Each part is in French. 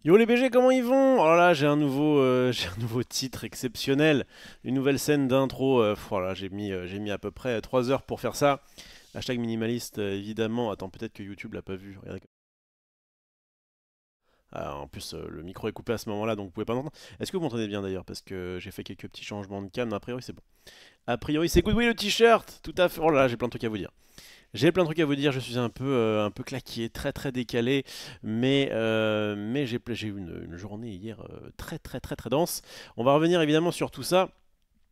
Yo les BG, comment ils vont? Oh là là, j'ai un nouveau titre exceptionnel, une nouvelle scène d'intro. Voilà, j'ai mis à peu près 3 heures pour faire ça. Hashtag minimaliste, évidemment. Attends, peut-être que YouTube l'a pas vu. Regardez. Ah, en plus, le micro est coupé à ce moment-là, donc vous pouvez pas m'entendre. Est-ce que vous m'entendez bien d'ailleurs? Parce que j'ai fait quelques petits changements de cam. A priori, c'est bon. A priori, c'est good. Oui, le t-shirt, tout à fait. Oh là là, j'ai plein de trucs à vous dire. J'ai plein de trucs à vous dire, je suis un peu claqué, très très décalé, mais j'ai eu une journée hier très dense. On va revenir évidemment sur tout ça.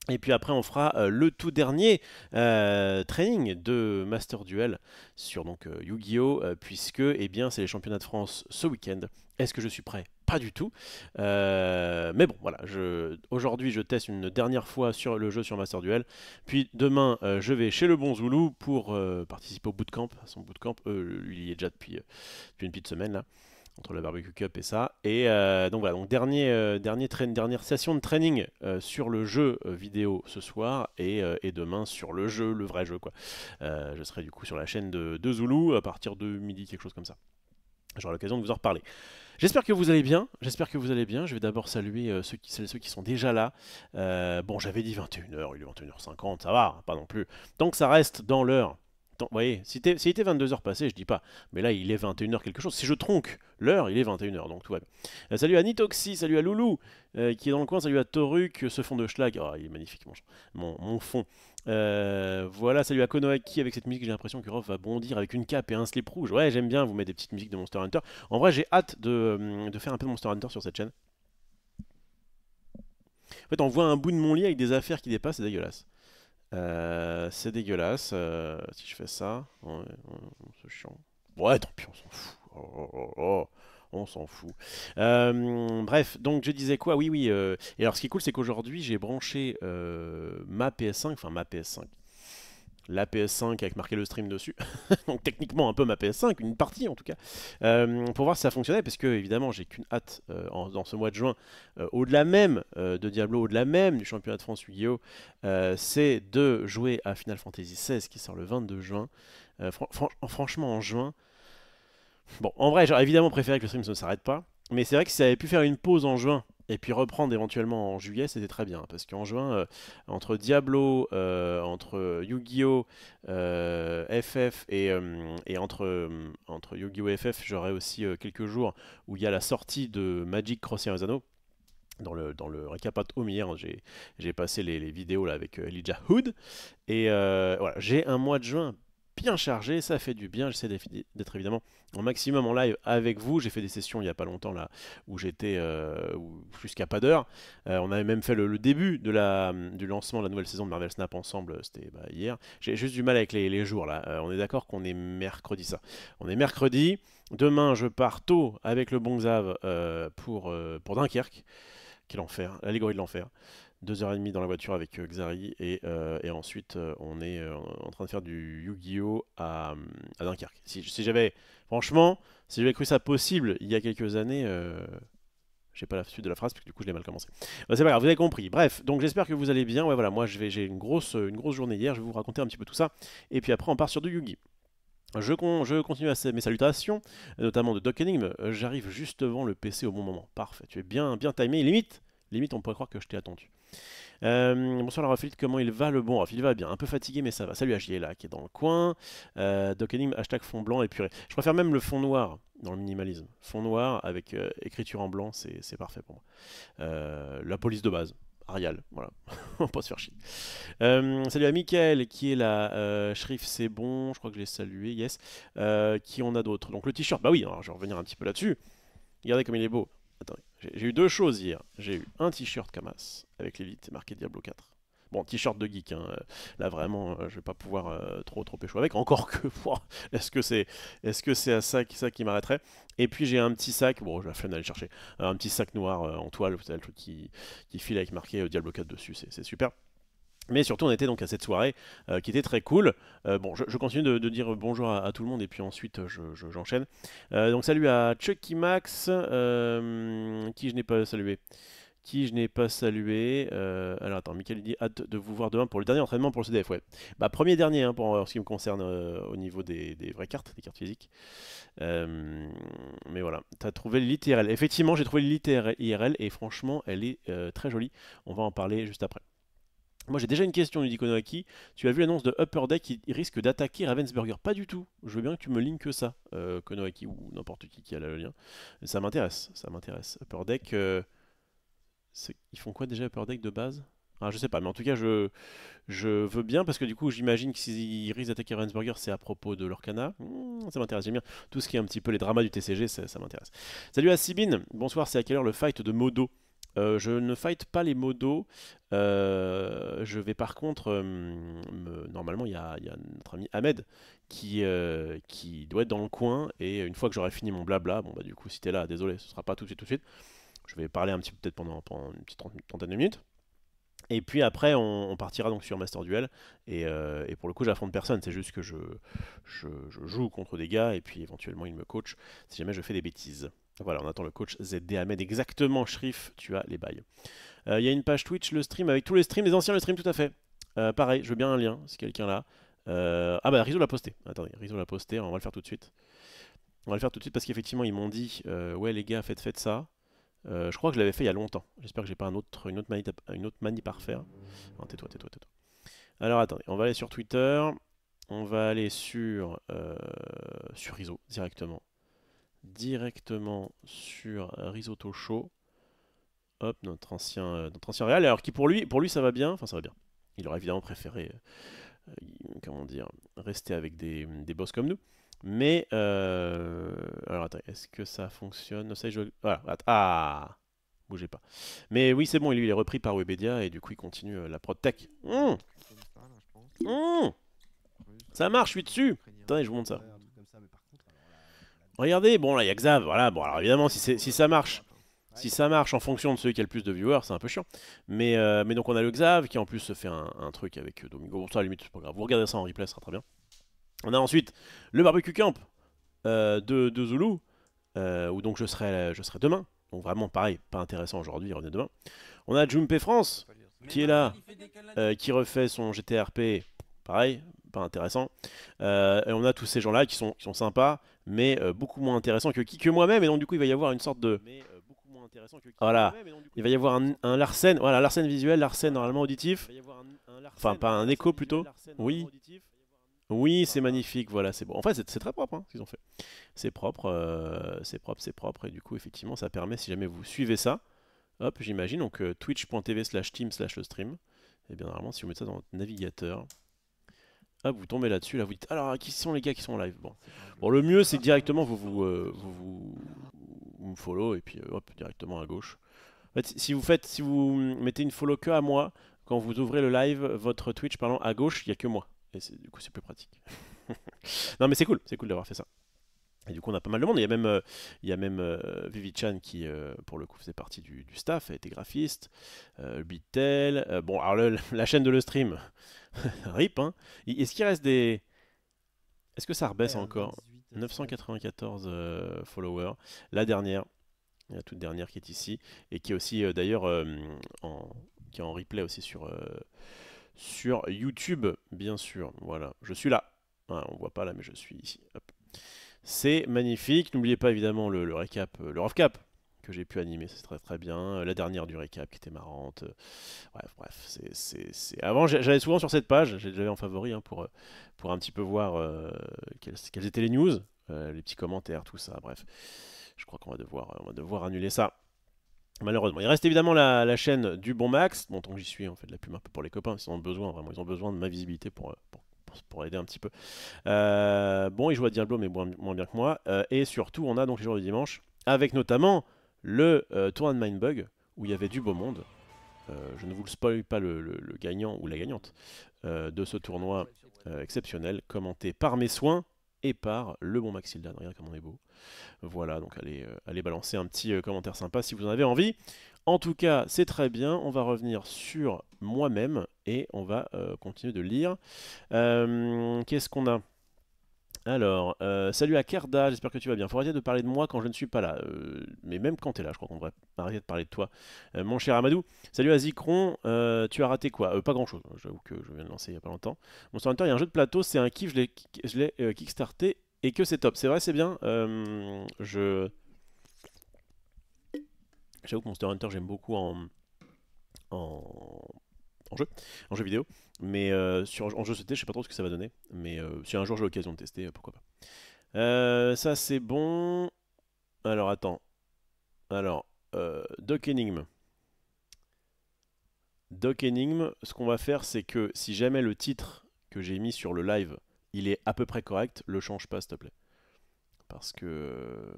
Et puis après, on fera le tout dernier training de Master Duel sur donc Yu-Gi-Oh! Puisque eh bien, c'est les championnats de France ce week-end. Est-ce que je suis prêt? Pas du tout. Mais bon, voilà. Aujourd'hui, je teste une dernière fois sur le jeu sur Master Duel. Puis demain, je vais chez le Bon Zoulou pour participer au bootcamp. À son bootcamp, lui, il y est déjà depuis une petite semaine là entre la barbecue cup et ça. Et donc voilà, donc dernière session de training sur le jeu vidéo ce soir et demain sur le jeu, le vrai jeu quoi. Je serai du coup sur la chaîne de Zulu à partir de midi, quelque chose comme ça. J'aurai l'occasion de vous en reparler. J'espère que vous allez bien. J'espère que vous allez bien. Je vais d'abord saluer celles et ceux qui sont déjà là. Bon, j'avais dit 21h, il est 21h50, ça va, pas non plus. Donc ça reste dans l'heure. Vous voyez, s'il était 22h passé, je dis pas. Mais là, il est 21h quelque chose. Si je tronque l'heure, il est 21h, donc tout va bien. Salut à Nitoxy, salut à Loulou, qui est dans le coin. Salut à Toruk, ce fond de schlag. Oh, il est magnifique, mon fond. Voilà, salut à Konoaki avec cette musique. J'ai l'impression que Ruff va bondir avec une cape et un slip rouge. Ouais, j'aime bien vous mettre des petites musiques de Monster Hunter. En vrai, j'ai hâte de faire un peu de Monster Hunter sur cette chaîne. En fait, on voit un bout de mon lit avec des affaires qui dépassent, c'est dégueulasse. C'est dégueulasse. Si je fais ça, c'est chiant. Ouais, tant pis, on s'en fout. On s'en fout. Bref, donc je disais quoi? Oui, oui. Et alors, ce qui est cool, c'est qu'aujourd'hui, j'ai branché ma PS5, enfin ma PS5. La PS5 avec marqué le stream dessus, donc techniquement un peu ma PS5, une partie en tout cas, pour voir si ça fonctionnait, parce que évidemment j'ai qu'une hâte dans ce mois de juin, au-delà même de Diablo, au-delà même du championnat de France Yu-Gi-Oh, c'est de jouer à Final Fantasy XVI qui sort le 22 juin. Franchement en juin, bon en vrai j'aurais évidemment préféré que le stream ne s'arrête pas, mais c'est vrai que si ça avait pu faire une pause en juin et puis reprendre éventuellement en juillet, c'était très bien. Parce qu'en juin, entre Diablo, entre Yu-Gi-Oh! FF et entre Yu-Gi-Oh! FF, j'aurai aussi quelques jours où il y a la sortie de Magic Cross Anneaux. Dans le récap at home hier, hein, j'ai passé les vidéos là, avec Elijah Hood. Et voilà, j'ai un mois de juin bien chargé, ça fait du bien. J'essaie d'être évidemment au maximum en live avec vous. J'ai fait des sessions il n'y a pas longtemps là où j'étais jusqu'à pas d'heure. On avait même fait le début du lancement de la nouvelle saison de Marvel Snap ensemble, c'était hier. J'ai juste du mal avec les jours là. On est d'accord qu'on est mercredi ça. On est mercredi. Demain, je pars tôt avec le bon Xav pour Dunkerque. Quel enfer, l'allégorie de l'enfer. 2h30 dans la voiture avec Xari et ensuite on est en train de faire du Yu-Gi-Oh! À Dunkerque. Si j'avais, franchement, si j'avais cru ça possible il y a quelques années, j'ai pas la suite de la phrase parce que du coup je l'ai mal commencé. Bah, c'est pas grave, vous avez compris. Bref, donc j'espère que vous allez bien. Ouais, voilà, moi j'ai une grosse journée hier, je vais vous raconter un petit peu tout ça. Et puis après on part sur du Yu-Gi. Je continue mes salutations, notamment de Doc Enigme. J'arrive juste devant le PC au bon moment. Parfait, tu es bien timé. Limite, on pourrait croire que je t'ai attendu. Bonsoir la Raphaël, comment il va le bon Raph? Il va bien, un peu fatigué mais ça va. Salut HJ là qui est dans le coin. Doc Enigme, hashtag fond blanc épuré. Je préfère même le fond noir dans le minimalisme. Fond noir avec écriture en blanc, c'est parfait pour moi. La police de base. Arial, voilà, on va pas se faire chier. Salut à Mickaël qui est là. Shrif, c'est bon, je crois que je l'ai salué, yes. Qui on a d'autres? Donc le t-shirt, bah oui, alors je vais revenir un petit peu là-dessus. Regardez comme il est beau. Attendez, j'ai eu deux choses hier. J'ai eu un t-shirt Kamas avec l'élite marqué Diablo 4. Bon, t-shirt de geek, hein. Là vraiment, je vais pas pouvoir trop pécho avec. Encore que, pouah, est-ce que c'est à ça qui m'arrêterait? Et puis j'ai un petit sac, bon, j'ai la flemme d'aller le chercher, un petit sac noir en toile, vous savez, le truc qui file avec marqué Diablo 4 dessus, c'est super. Mais surtout, on était donc à cette soirée qui était très cool. Bon, je continue de dire bonjour à tout le monde et puis ensuite j'enchaîne. Donc, salut à Chucky Max, qui je n'ai pas salué. qui je n'ai pas salué. Alors attends, Michael dit hâte de vous voir demain pour le dernier entraînement pour le CDF. Ouais. Bah, premier dernier hein, pour ce qui me concerne au niveau des vraies cartes, des cartes physiques. Mais voilà, tu as trouvé l'élite IRL. Effectivement, j'ai trouvé l'élite IRL et franchement, elle est très jolie. On va en parler juste après. Moi j'ai déjà une question, nous dit Konohaki. Tu as vu l'annonce de Upper Deck qui risque d'attaquer Ravensburger? Pas du tout. Je veux bien que tu me linkes ça, Konohaki ou n'importe qui a le lien. Ça m'intéresse, ça m'intéresse. Upper Deck, ils font quoi déjà Upper Deck de base? Ah, je sais pas, mais en tout cas je veux bien parce que du coup j'imagine que s'ils risquent d'attaquer Ravensburger c'est à propos de l'Orcana. Ça m'intéresse, j'aime bien tout ce qui est un petit peu les dramas du TCG, ça m'intéresse. Salut à Sibine, bonsoir, c'est à quelle heure le fight de Modo? Je ne fight pas les modos. Je vais par contre. Normalement, il y a notre ami Ahmed qui doit être dans le coin. Et une fois que j'aurai fini mon blabla, bon bah du coup, si t'es là, désolé, ce sera pas tout de suite, tout de suite. Je vais parler un petit peu peut-être pendant une petite trentaine de minutes. Et puis après, on partira donc sur Master Duel. Et pour le coup, j'affronte personne. C'est juste que je joue contre des gars et puis éventuellement, ils me coachent si jamais je fais des bêtises. Voilà, on attend le coach ZD Ahmed. Exactement, Shrif, tu as les bails. Il y a une page Twitch, le stream, avec tous les streams, les anciens le stream, tout à fait. Pareil, je veux bien un lien, si quelqu'un l'a. Ah bah, Rizzo l'a posté. Attendez, Rizzo l'a posté, on va le faire tout de suite. On va le faire tout de suite parce qu'effectivement, ils m'ont dit ouais, les gars, faites ça. Je crois que je l'avais fait il y a longtemps. J'espère que j'ai pas une autre manip à refaire. Non, tais-toi, tais-toi, tais-toi. Alors attendez, on va aller sur Twitter. On va aller sur Rizzo directement. Directement sur Risotto Show. Hop, notre ancien Real. Alors qui pour lui ça va bien. Enfin ça va bien. Il aurait évidemment préféré, comment dire, rester avec des boss comme nous. Mais alors attends, est-ce que ça fonctionne? Ça, voilà. Ah, bougez pas. Mais oui, c'est bon. Il est repris par Webedia et du coup il continue la prod tech. Ça marche, je suis dessus. Attendez, je vous montre ça. Regardez, bon là il y a Xav, voilà, bon alors évidemment si ça marche, si ça marche en fonction de celui qui a le plus de viewers, c'est un peu chiant. Mais donc on a le Xav qui en plus se fait un truc avec Domingo, bon ça à la limite c'est pas grave, vous regardez ça en replay, ça sera très bien. On a ensuite le barbecue camp de Zulu, où donc je serai demain, donc vraiment pareil, pas intéressant aujourd'hui, revenez demain. On a Jumpe France qui est là, qui refait son GTRP, pareil, pas intéressant. Et on a tous ces gens-là qui sont sympas, mais beaucoup moins intéressants que moi-même. Et donc du coup, il va y avoir une sorte de... Voilà, il va y avoir un Larsen, voilà, Larsen visuel, Larsen normalement auditif. Enfin, pas un écho plutôt. Oui. Oui, c'est magnifique, voilà, c'est bon. En fait, c'est très propre hein, ce qu'ils ont fait. C'est propre, c'est propre, c'est propre. Et du coup, effectivement, ça permet, si jamais vous suivez ça, hop, j'imagine, donc twitch.tv/team/le stream. Et bien normalement, si vous mettez ça dans votre navigateur, hop, vous tombez là-dessus, là vous dites, alors qui sont les gars qui sont en live? Bon, le mieux c'est que directement vous me follow et puis hop, directement à gauche. En fait, si vous mettez une follow que à moi, quand vous ouvrez le live, votre Twitch, pardon, à gauche, il n'y a que moi. Et du coup, c'est plus pratique. Non, mais c'est cool d'avoir fait ça. Et du coup, on a pas mal de monde. Il y a même Vivi-chan qui, pour le coup, faisait partie du staff, a été graphiste. Bitel. Bon, alors la chaîne de le stream, RIP, hein. Est-ce qu'il reste des. Est-ce que ça rebaisse encore? 994 followers. La dernière, la toute dernière qui est ici, et qui est aussi d'ailleurs qui est en replay aussi sur YouTube, bien sûr. Voilà, je suis là. Ah, on voit pas là, mais je suis ici. Hop. C'est magnifique. N'oubliez pas évidemment le récap, le recap que j'ai pu animer, c'est très très bien. La dernière du récap qui était marrante. Bref, Avant, j'allais souvent sur cette page, j'avais en favori hein, pour un petit peu voir quelles étaient les news, les petits commentaires, tout ça. Bref, je crois qu'on va devoir annuler ça. Malheureusement. Il reste évidemment la chaîne du Bon Max, dont j'y suis en fait de la pub un peu pour les copains, ils ont besoin, vraiment, ils ont besoin de ma visibilité pour aider un petit peu. Bon, il joue à Diablo, mais moins bien que moi. Et surtout, on a donc les jours du dimanche, avec notamment le tournoi de Mindbug, où il y avait du beau monde. Je ne vous le spoil pas le gagnant ou la gagnante de ce tournoi exceptionnel, commenté par mes soins et par le bon Maxildan. Regarde comme on est beau. Voilà, donc allez balancer un petit commentaire sympa si vous en avez envie. En tout cas, c'est très bien. On va revenir sur moi-même et on va continuer de lire. Qu'est-ce qu'on a? Alors, salut à Kerda, j'espère que tu vas bien. Faut arrêter de parler de moi quand je ne suis pas là. Mais même quand t'es là, je crois qu'on devrait arrêter de parler de toi. Mon cher Amadou, salut à Zikron, tu as raté quoi? Pas grand chose, j'avoue que je viens de lancer il y a pas longtemps. Monster Hunter, il y a un jeu de plateau, c'est un kiff, je l'ai kickstarté et que c'est top. C'est vrai, c'est bien. J'avoue que Monster Hunter, j'aime beaucoup en, en jeu, en jeu vidéo. Mais en jeu CT, je sais pas trop ce que ça va donner. Mais si un jour j'ai l'occasion de tester, pourquoi pas. Ça c'est bon. Alors attends. Alors, Doc Enigme. Doc Enigme, ce qu'on va faire, c'est que si jamais le titre que j'ai mis sur le live, il est à peu près correct, le change pas, s'il te plaît. Parce que,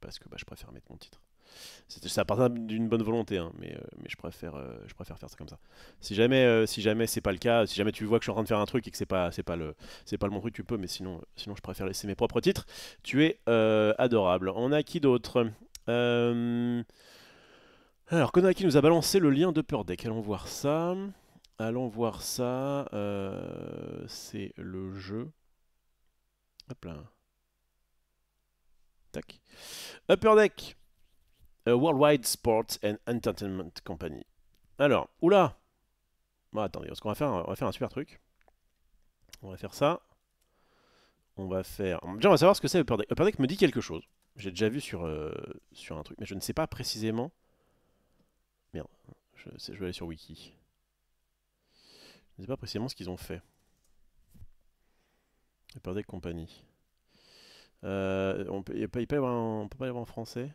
parce que je préfère mettre mon titre. Ça part d'une bonne volonté, hein, mais je préfère faire ça comme ça. Si jamais c'est pas le cas, si jamais tu vois que je suis en train de faire un truc et que c'est pas le bon truc, tu peux, mais sinon je préfère laisser mes propres titres. Tu es adorable. On a qui d'autre? Euh, Alors, Konaki nous a balancé le lien de Upper Deck. Allons voir ça. Allons voir ça. C'est le jeu. Hop là. Tac. Upper Deck. Worldwide Sports and Entertainment Company. Alors, oula. Bon, attendez, ce qu'on va faire, on va faire un super truc. On va faire ça. On va faire. Déjà, on va savoir ce que c'est Upper Deck. Upper Deck me dit quelque chose. J'ai déjà vu sur un truc, mais je ne sais pas précisément. Merde. Je vais aller sur Wiki. Je ne sais pas précisément ce qu'ils ont fait. Upper Deck Company. Il peut pas y avoir on peut pas y avoir en français?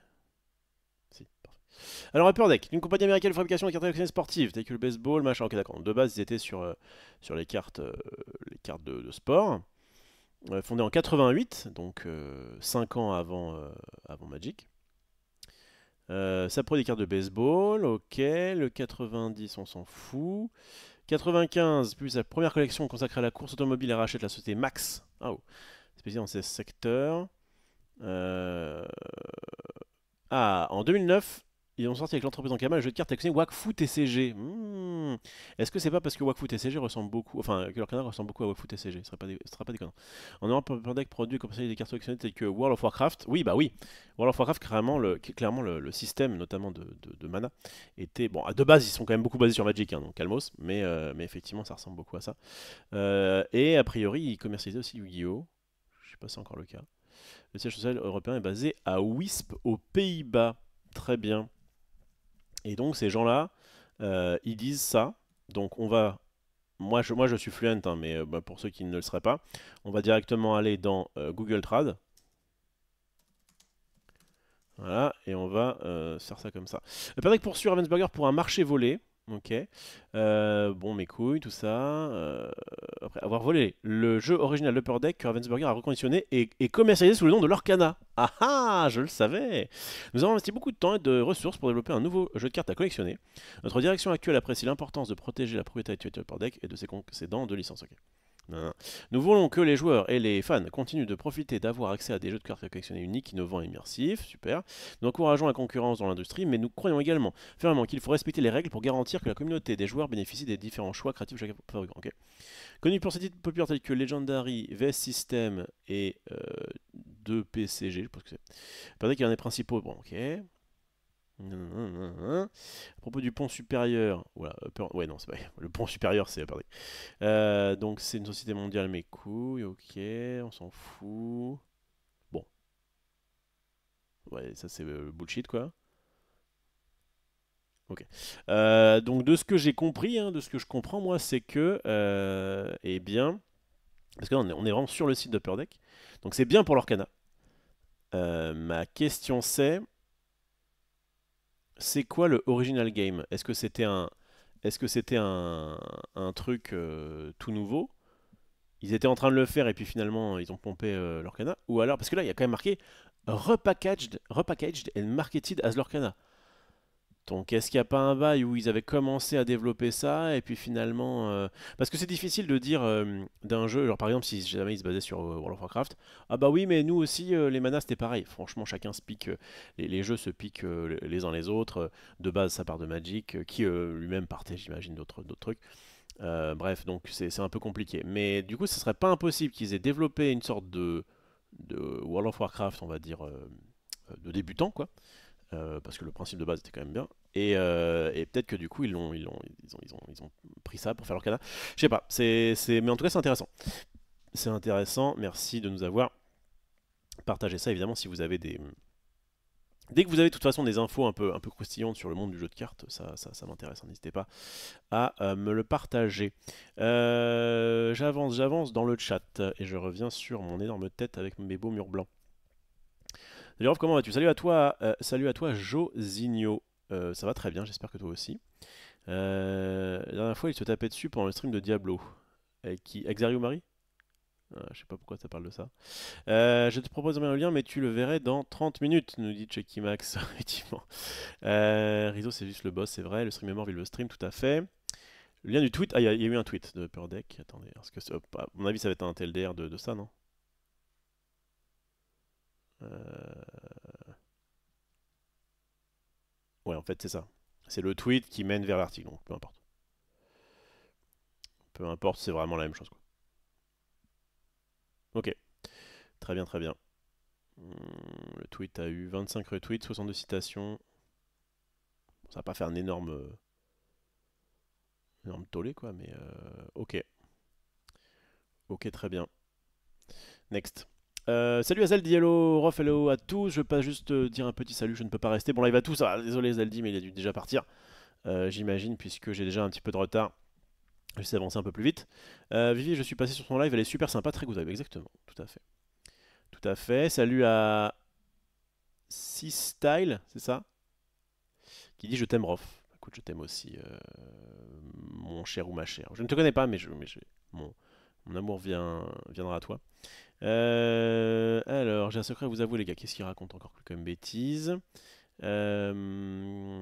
Si, parfait. Alors, Upper Deck, une compagnie américaine de fabrication de cartes collectionnées sportives, telles que le baseball, machin. Ok, d'accord. De base, ils étaient sur les cartes de sport. Fondé en 88, donc 5 ans avant Magic. Ça produit des cartes de baseball, ok. Le 90, on s'en fout. 95, puis sa première collection consacrée à la course automobile, elle rachète la société Max. Ah, oh, spécialisée dans ces secteurs. Euh, en 2009, ils ont sorti avec l'entreprise en cabane le jeu de cartes collectionné Wakfu TCG. Est-ce que c'est pas parce que Wakfu TCG ressemble beaucoup, enfin que leur canard ressemble beaucoup à Wakfu TCG? Ce sera pas déconnant. En Europe, Upper Deck produit comme ça des cartes collectionnées telles que World of Warcraft. Oui, bah oui. World of Warcraft, clairement le système, notamment de mana, était bon. De base, ils sont quand même beaucoup basés sur Magic, hein, donc Calmos, mais effectivement, ça ressemble beaucoup à ça. Et a priori, ils commercialisaient aussi Yu-Gi-Oh! Je sais pas si c'est encore le cas. Le siège social européen est basé à Wisp, aux Pays-Bas. Très bien. Et donc ces gens-là, ils disent ça. Donc on va, moi je suis fluent, hein, mais pour ceux qui ne le seraient pas, on va directement aller dans Google Trad. Voilà, et on va faire ça comme ça. Patrick poursuit Ravensburger pour un marché volé. Ok. Bon, mes couilles, tout ça. Après avoir volé le jeu original d'Upper Deck que Ravensburger a reconditionné et commercialisé sous le nom de Lorcana. Ah ah, je le savais. Nous avons investi beaucoup de temps et de ressources pour développer un nouveau jeu de cartes à collectionner. Notre direction actuelle apprécie l'importance de protéger la propriété intellectuelle d'Upper Deck et de ses concédants de licence. Ok. Non. Nous voulons que les joueurs et les fans continuent de profiter d'avoir accès à des jeux de cartes collectionnés uniques, innovants et immersifs, super. Nous encourageons la concurrence dans l'industrie, mais nous croyons également fermement qu'il faut respecter les règles pour garantir que la communauté des joueurs bénéficie des différents choix créatifs de chaque fabricant. Okay. Connu pour ses titres populaires tels que Legendary, VS System et 2PCG, je pense que c'est. Peut-être qu'il y en a des principaux, bon, ok. À propos du pont supérieur, voilà, ouais, non, c'est pas le pont supérieur, c'est Upper Deck. Donc c'est une société mondiale, mes couilles, ok, on s'en fout. Bon, ouais, ça c'est bullshit quoi. Ok. Donc de ce que j'ai compris, hein, de ce que je comprends moi, c'est que, eh bien, parce que là, on est vraiment sur le site d'Upper Deck, donc c'est bien pour l'Orcana. Ma question c'est quoi le original game? Est-ce que c'était un truc tout nouveau? Ils étaient en train de le faire et puis finalement ils ont pompé Lorcana. Ou alors, parce que là il y a quand même marqué repackaged and marketed as Lorcana. Donc est-ce qu'il n'y a pas un bail où ils avaient commencé à développer ça et puis finalement... Parce que c'est difficile de dire d'un jeu, genre par exemple si jamais il se basait sur World of Warcraft, ah bah oui mais nous aussi les manas c'était pareil. Franchement chacun se pique, les jeux se piquent les uns les autres. De base ça part de Magic, qui lui-même partait j'imagine d'autres trucs. Bref, donc c'est un peu compliqué. Mais du coup, ce serait pas impossible qu'ils aient développé une sorte de World of Warcraft, on va dire, de débutant, quoi. Parce que le principe de base était quand même bien. Et peut-être que du coup, ils ont pris ça pour faire leur canard. Je sais pas, mais en tout cas, c'est intéressant. C'est intéressant, merci de nous avoir partagé ça. Évidemment, si vous avez des. Dès que vous avez de toute façon des infos un peu croustillantes sur le monde du jeu de cartes, ça m'intéresse, hein. N'hésitez pas à me le partager. J'avance dans le chat et je reviens sur mon énorme tête avec mes beaux murs blancs. Salut Rolf, comment vas-tu? Salut à toi Josigno. Ça va très bien, j'espère que toi aussi. La dernière fois, il se tapait dessus pendant le stream de Diablo. Avec qui? Exario Marie? Je sais pas pourquoi ça parle de ça. Je te propose d'envoyer un lien, mais tu le verrais dans 30 minutes, nous dit Chucky Max, effectivement. Rizzo, c'est juste le boss, c'est vrai. Le stream est mort, vive le stream, tout à fait. Le lien du tweet, ah, il y a eu un tweet de Purdeck. Attendez, parce que à mon avis, ça va être un TLDR de ça, non? Ouais, en fait, c'est ça. C'est le tweet qui mène vers l'article, donc peu importe. Peu importe, c'est vraiment la même chose, quoi. Ok, très bien, très bien. Le tweet a eu 25 retweets, 62 citations. Ça va pas faire un énorme tollé, quoi, mais ok. Ok, très bien. Next. Salut à Zeldi, hello, Rof, hello à tous. Je veux pas juste dire un petit salut, je ne peux pas rester. Bon, live à tous. Ah, désolé Zeldi, mais il a dû déjà partir. J'imagine, puisque j'ai déjà un petit peu de retard. J'essaie d'avancer un peu plus vite. Vivi, je suis passé sur son live, elle est super sympa, très good, exactement, tout à fait. Tout à fait. Salut à C-Style, c'est ça? Qui dit je t'aime, Rof. Écoute, je t'aime aussi, mon cher ou ma chère. Je ne te connais pas, mon, mon amour viendra à toi. Alors, j'ai un secret à vous avouer, les gars. Qu'est-ce qu'il raconte encore comme bêtise? Bonne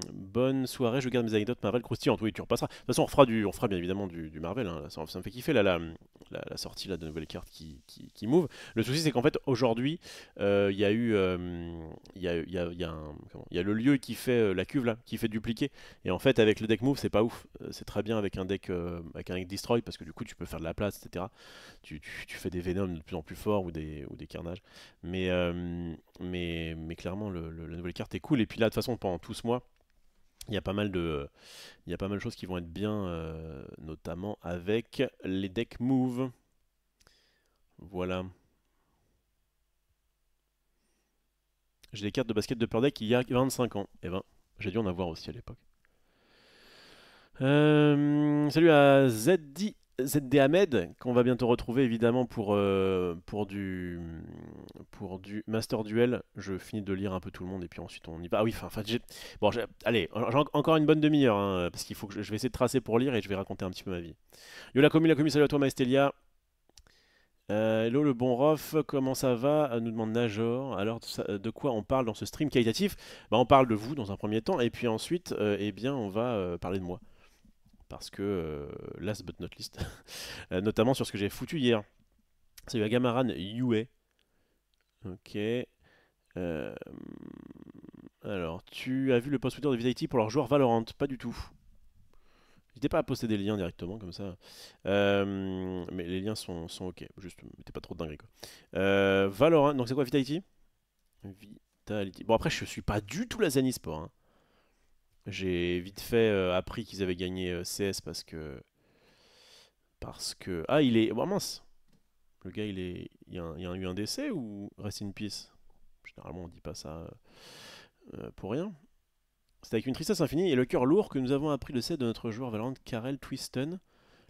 soirée, je garde mes anecdotes Marvel croustillantes. Oui, tu repasseras. De toute façon, on fera bien évidemment du Marvel, hein. Ça me fait kiffer là, la sortie là, de nouvelles cartes qui move. Le souci, c'est qu'en fait, aujourd'hui, il y a eu. Il y a le lieu qui fait la cuve là, qui fait dupliquer. Et en fait, avec le deck move, c'est pas ouf. C'est très bien avec un deck destroy parce que du coup, tu peux faire de la place, etc. Tu fais des Venom de plus en plus forts ou des carnages. Mais, mais clairement, la nouvelle carte est cool. Et puis là, de toute façon, pendant tout ce mois, il y a pas mal il y a pas mal de choses qui vont être bien, notamment avec les decks move. Voilà. J'ai des cartes de basket de Pearl Deck il y a 25 ans. Et ben, j'ai dû en avoir aussi à l'époque. Salut à ZD Ahmed, qu'on va bientôt retrouver évidemment pour du Master Duel. Je finis de lire un peu tout le monde et puis ensuite on y va. Ah oui, enfin, bon, allez, j'ai encore une bonne demi-heure, hein, parce qu'il faut que je vais essayer de tracer pour lire et je vais raconter un petit peu ma vie. Yo la commu, salut à toi Maestelia. Hello le bon Rof, comment ça va? Nous demande Najor. Alors de quoi on parle dans ce stream qualitatif? Bah, on parle de vous dans un premier temps et puis ensuite eh bien on va parler de moi. Parce que, last but not least, notamment sur ce que j'ai foutu hier. Salut à Gamaran Yue. Ok. Euh, alors, tu as vu le post Twitter de Vitality pour leur joueur Valorant? Pas du tout. N'hésitez pas à poster des liens directement comme ça. Mais les liens sont ok. Juste, mettez pas trop de dingueries quoi. Valorant, donc c'est quoi Vitality? Vitality. Bon, après, je suis pas du tout la Zen Esport, hein. J'ai vite fait appris qu'ils avaient gagné CS parce que. Ah, il est. Oh mince! Le gars, il y a eu un décès ou rest in peace? Généralement, on dit pas ça pour rien. C'est avec une tristesse infinie et le cœur lourd que nous avons appris le décès de notre joueur Valorant Karel Twiston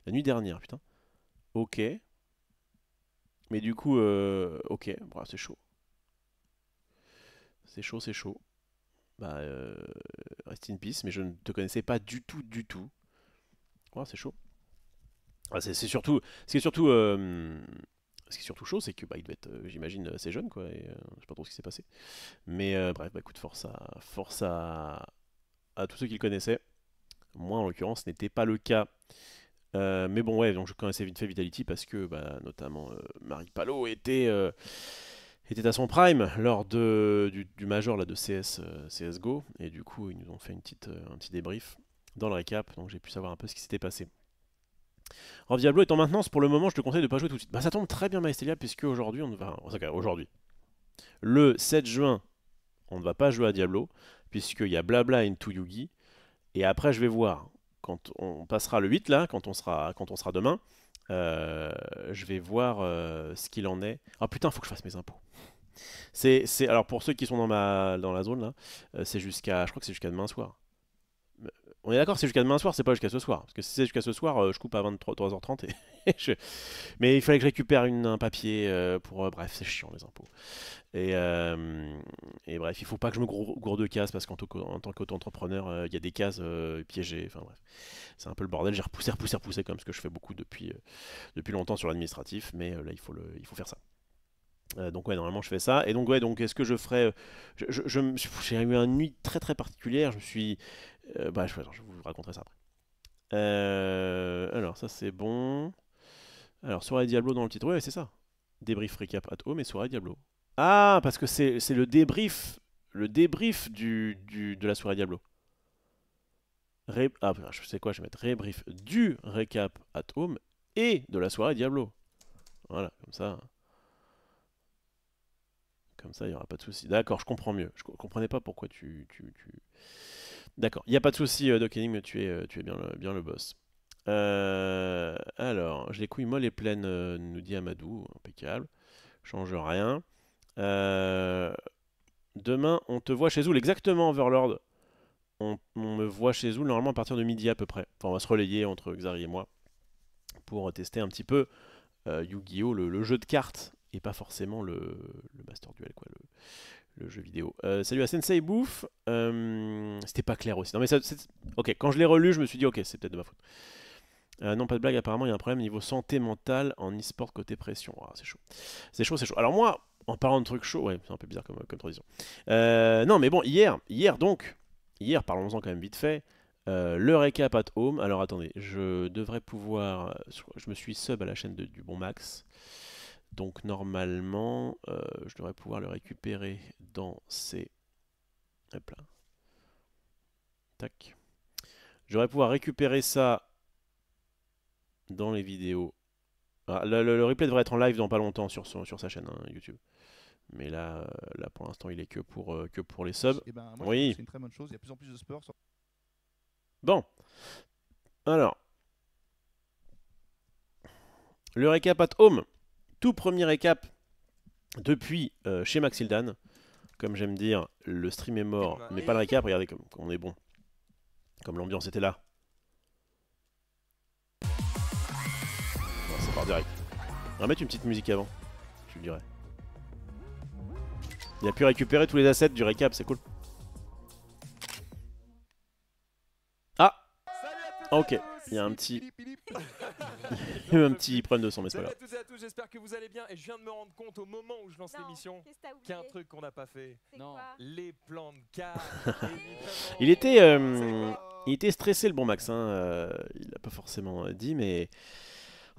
la nuit dernière, putain. Ok. Mais du coup, ok, bon, c'est chaud. C'est chaud, c'est chaud. Bah, rest in peace, mais je ne te connaissais pas du tout, du tout. Oh, c'est chaud. Ah, c'est surtout, ce qui est surtout, ce qui est surtout chaud, c'est que bah, il devait être, j'imagine, assez jeune, quoi. Et, je sais pas trop ce qui s'est passé. Mais bref, bah, écoute, à tous ceux qui le connaissaient. Moi, en l'occurrence, ce n'était pas le cas. Mais bon, ouais, donc je connaissais vite fait Vitality parce que, bah, notamment, Marie Pallo était à son prime lors du Major là, de CSGO. Et du coup, ils nous ont fait un petit débrief dans le récap. Donc j'ai pu savoir un peu ce qui s'était passé. Alors Diablo est en maintenance pour le moment, je te conseille de pas jouer tout de suite. Bah ça tombe très bien Maestelia puisque aujourd'hui on va... Aujourd'hui. Le 7 juin, on ne va pas jouer à Diablo puisqu'il y a Blabla into Yugi. Et après je vais voir, quand on passera le 8 là, quand on sera demain, je vais voir ce qu'il en est. Ah putain, faut que je fasse mes impôts. Alors pour ceux qui sont dans la zone là, c'est jusqu'à, je crois que c'est jusqu'à demain soir. On est d'accord, c'est jusqu'à demain soir, c'est pas jusqu'à ce soir. Parce que si c'est jusqu'à ce soir, je coupe à 23h30 et Mais il fallait que je récupère un papier pour... bref, c'est chiant les impôts. Et, euh, et bref, il faut pas que je me gourde de cases parce en tant qu'auto-entrepreneur, il y a des cases piégées. Enfin bref, c'est un peu le bordel. J'ai repoussé comme ce que je fais beaucoup depuis longtemps sur l'administratif. Mais là, il faut faire ça. Donc ouais, normalement je fais ça. Et donc ouais, donc est-ce que je ferais... j'ai eu une nuit très très particulière. Je me suis... bah, je vous raconterai ça après. Alors ça c'est bon. Alors soirée Diablo dans le titre. Ouais, c'est ça. Débrief recap at home et soirée Diablo. Ah, parce que c'est le débrief de la soirée Diablo. Ah, je sais quoi, je vais mettre débrief du recap at home et de la soirée Diablo. Voilà, comme ça. Comme ça, il n'y aura pas de souci. D'accord, je comprends mieux. Je comprenais pas pourquoi D'accord, il n'y a pas de souci, Doc Enigme, tu es bien le boss. Alors, j'ai les couilles molles et pleines, nous dit Amadou. Impeccable. Change rien. Demain, on te voit chez Zoul. Exactement, Overlord. On me voit chez Zoul normalement à partir de midi à peu près. Enfin, on va se relayer entre Xari et moi pour tester un petit peu Yu-Gi-Oh! Le jeu de cartes et pas forcément le Master Duel, quoi, le jeu vidéo. Salut à Sensei Bouffe. C'était pas clair aussi. Non, mais ok, quand je l'ai relu, je me suis dit, ok, c'est peut-être de ma faute. Non, pas de blague, apparemment, il y a un problème niveau santé mentale en e-sport côté pression. Ah, c'est chaud. C'est chaud, c'est chaud. Alors, moi, en parlant de trucs chauds, ouais, c'est un peu bizarre comme tradition. Non, mais bon, hier, parlons-en quand même vite fait. Le récap at home. Alors, attendez, je devrais pouvoir. Je me suis sub à la chaîne du bon Max. Donc, normalement, je devrais pouvoir le récupérer dans ces. Hop là. Tac. Je devrais pouvoir récupérer ça dans les vidéos. Ah, le replay devrait être en live dans pas longtemps sur sa chaîne hein, YouTube. Mais là pour l'instant il est que pour les subs. Et ben, moi, oui. c'est une très bonne chose. Il y a de plus en plus de sport. Bon. Alors. Le récap at home. Tout premier récap depuis chez Maxildan. Comme j'aime dire, le stream est mort, mais pas le récap. Regardez comme on est bon. Comme l'ambiance était là. Bon, ça part direct. On va mettre une petite musique avant. Je le dirais. Il a pu récupérer tous les assets du récap, c'est cool. Ah, ok, il y a un petit... il y a eu un petit problème de son, mais c'est pas grave. Salut à toutes et à tous, j'espère que vous allez bien. Et je viens de me rendre compte au moment où je lance l'émission qu'il y a un truc qu'on n'a pas fait. Non. Les plans de cartes. Il était stressé le bon Max, hein. Il l'a pas forcément dit, mais...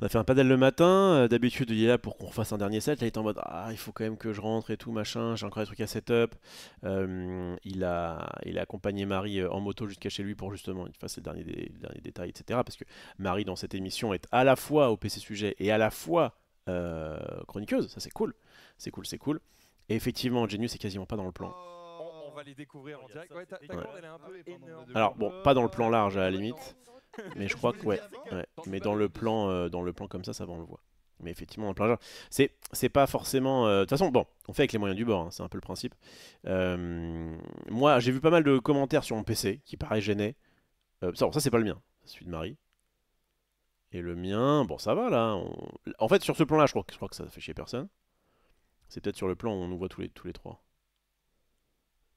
On a fait un padel le matin, d'habitude il est là pour qu'on refasse un dernier set, là il est en mode ah il faut quand même que je rentre et tout machin, j'ai encore des trucs à setup. Il a accompagné Marie en moto jusqu'à chez lui pour justement il fasse les derniers détails etc. Parce que Marie dans cette émission est à la fois au PC sujet et à la fois chroniqueuse, ça c'est cool, c'est cool. Et effectivement Genius est quasiment pas dans le plan. On va les découvrir en direct. Ouais, ta corde elle est un peu énorme. Alors bon, pas dans le plan large à la limite. Mais je crois que ouais. Mais dans le plan comme ça va on le voit. Mais effectivement dans le plan large, c'est pas forcément. De toute façon bon, on fait avec les moyens du bord, hein, c'est un peu le principe. Moi j'ai vu pas mal de commentaires sur mon PC qui paraît gênés. Ça c'est pas le mien, c'est celui de Marie. Et le mien, bon ça va là. En fait sur ce plan là je crois que ça fait chier personne. C'est peut-être sur le plan où on nous voit tous les trois.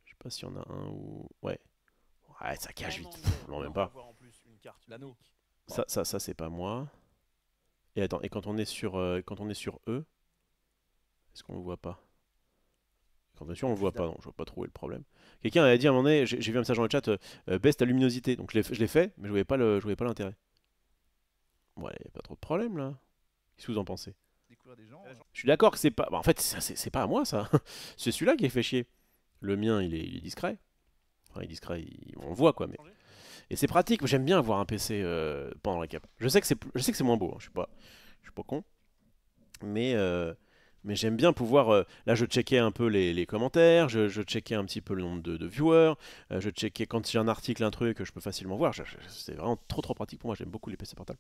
Je sais pas s'il y en a un ou. Ouais. Ouais, ça cache vite. Non, même pas. Ça c'est pas moi. Et attends, et quand on est sur eux, est-ce qu'on le voit pas? Quand bien sûr on le voit pas, non, je vois pas trop où est le problème. Quelqu'un avait dit à un moment donné, j'ai vu un message dans le chat, baisse ta luminosité. Donc je l'ai fait, mais je voyais pas l'intérêt. Ouais, y a pas trop de problème là. Qu'est-ce que vous en pensez? Je suis d'accord que c'est pas. Bah, en fait, c'est pas à moi ça. C'est celui-là qui est fait chier. Le mien, il est discret. Enfin, il est discret, on le voit quoi. Mais... Et c'est pratique, j'aime bien avoir un PC pendant le récap. Je sais que c'est moins beau, hein, je suis pas con. Mais, euh, mais j'aime bien pouvoir. Là, je checkais un peu les commentaires, je checkais un petit peu le nombre de viewers, je checkais quand j'ai un article, un truc, je peux facilement voir. C'est vraiment trop pratique pour moi, j'aime beaucoup les PC portables.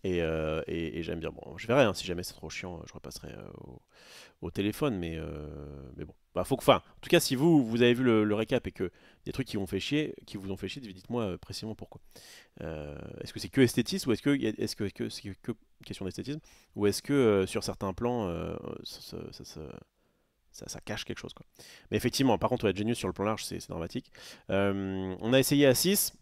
Et j'aime bien. Bon, je verrai, hein, si jamais c'est trop chiant, je repasserai au téléphone, mais bon. Bah, enfin, en tout cas, si vous avez vu le récap et que des trucs qui vous ont fait chier, dites-moi précisément pourquoi. Est-ce que c'est que esthétisme ou est-ce que c'est que question d'esthétisme ou est-ce que sur certains plans ça cache quelque chose quoi. Mais effectivement, par contre, ouais, Genius sur le plan large, c'est dramatique. On a essayé à 6.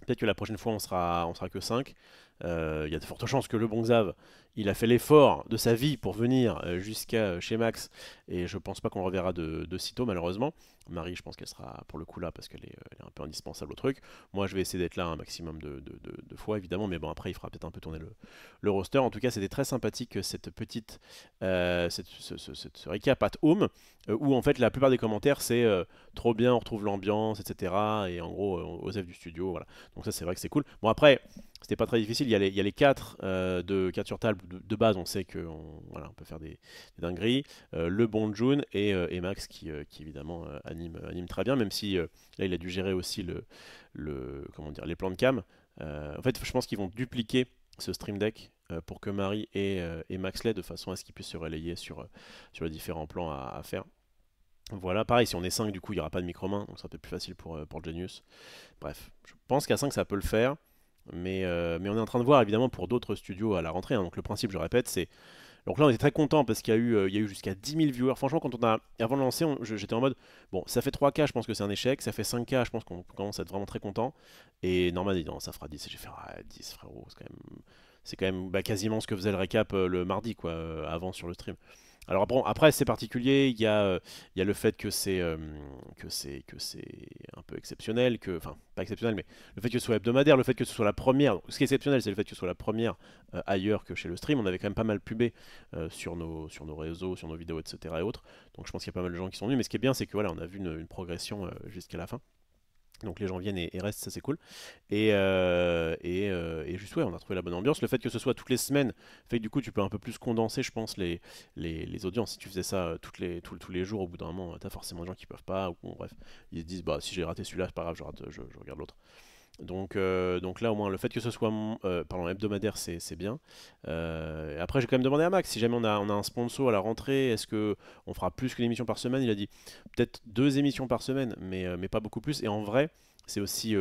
Peut-être que la prochaine fois on sera que 5. Il y a de fortes chances que le bon Xav, il a fait l'effort de sa vie pour venir jusqu'à chez Max, et je pense pas qu'on le reverra de sitôt malheureusement. Marie, je pense qu'elle sera pour le coup là parce elle est un peu indispensable au truc. Moi, je vais essayer d'être là un maximum de fois évidemment, mais bon après il fera peut-être un peu tourner le roster. En tout cas, c'était très sympathique cette petite ce recap at home où en fait la plupart des commentaires c'est trop bien, on retrouve l'ambiance, etc. Et en gros, Osef du studio, voilà. Donc ça, c'est vrai que c'est cool. Bon après. C'était pas très difficile, il y a les 4 de 4 sur table de base, on sait qu'on voilà, on peut faire des dingueries. Le bon June et Max qui évidemment anime très bien, même si là il a dû gérer aussi comment dire, les plans de cam. En fait, je pense qu'ils vont dupliquer ce Stream Deck pour que Marie et Max l'aient de façon à ce qu'ils puissent se relayer sur les différents plans à faire. Voilà, pareil, si on est 5, du coup, il n'y aura pas de micro-main, donc ça sera peut-être plus facile pour Genius. Bref, je pense qu'à 5, ça peut le faire. Mais on est en train de voir évidemment pour d'autres studios à la rentrée, hein. Donc le principe, je répète, c'est. Donc là, on était très content parce qu'il y a eu jusqu'à 10 000 viewers. Franchement, avant de lancer, j'étais en mode bon, ça fait 3K, je pense que c'est un échec. Ça fait 5K, je pense qu'on commence à être vraiment très content. Et Norman dit non, ça fera 10. Et j'ai fait 10, frérot, c'est quand même quasiment ce que faisait le récap le mardi, quoi, avant sur le stream. Alors bon, après c'est particulier, il y a le fait que c'est un peu exceptionnel, enfin pas exceptionnel, mais le fait que ce soit hebdomadaire, le fait que ce soit la première. Donc, ce qui est exceptionnel, c'est le fait que ce soit la première ailleurs que chez le stream. On avait quand même pas mal pubé sur nos réseaux, sur nos vidéos, etc. et autres. Donc je pense qu'il y a pas mal de gens qui sont venus. Mais ce qui est bien, c'est que voilà, on a vu une progression jusqu'à la fin. Donc les gens viennent et restent, ça c'est cool. Et juste ouais, on a trouvé la bonne ambiance. Le fait que ce soit toutes les semaines fait que du coup tu peux un peu plus condenser, je pense, les audiences. Si tu faisais ça tous les jours, au bout d'un moment, t'as forcément des gens qui peuvent pas. Ou bon, bref, ils se disent bah si j'ai raté celui-là, c'est pas grave, je regarde l'autre. Donc là au moins le fait que ce soit pardon, hebdomadaire c'est bien. Après j'ai quand même demandé à Max si jamais on a un sponsor à la rentrée, est-ce que on fera plus qu'une émission par semaine. Il a dit peut-être 2 émissions par semaine, mais pas beaucoup plus. Et en vrai c'est aussi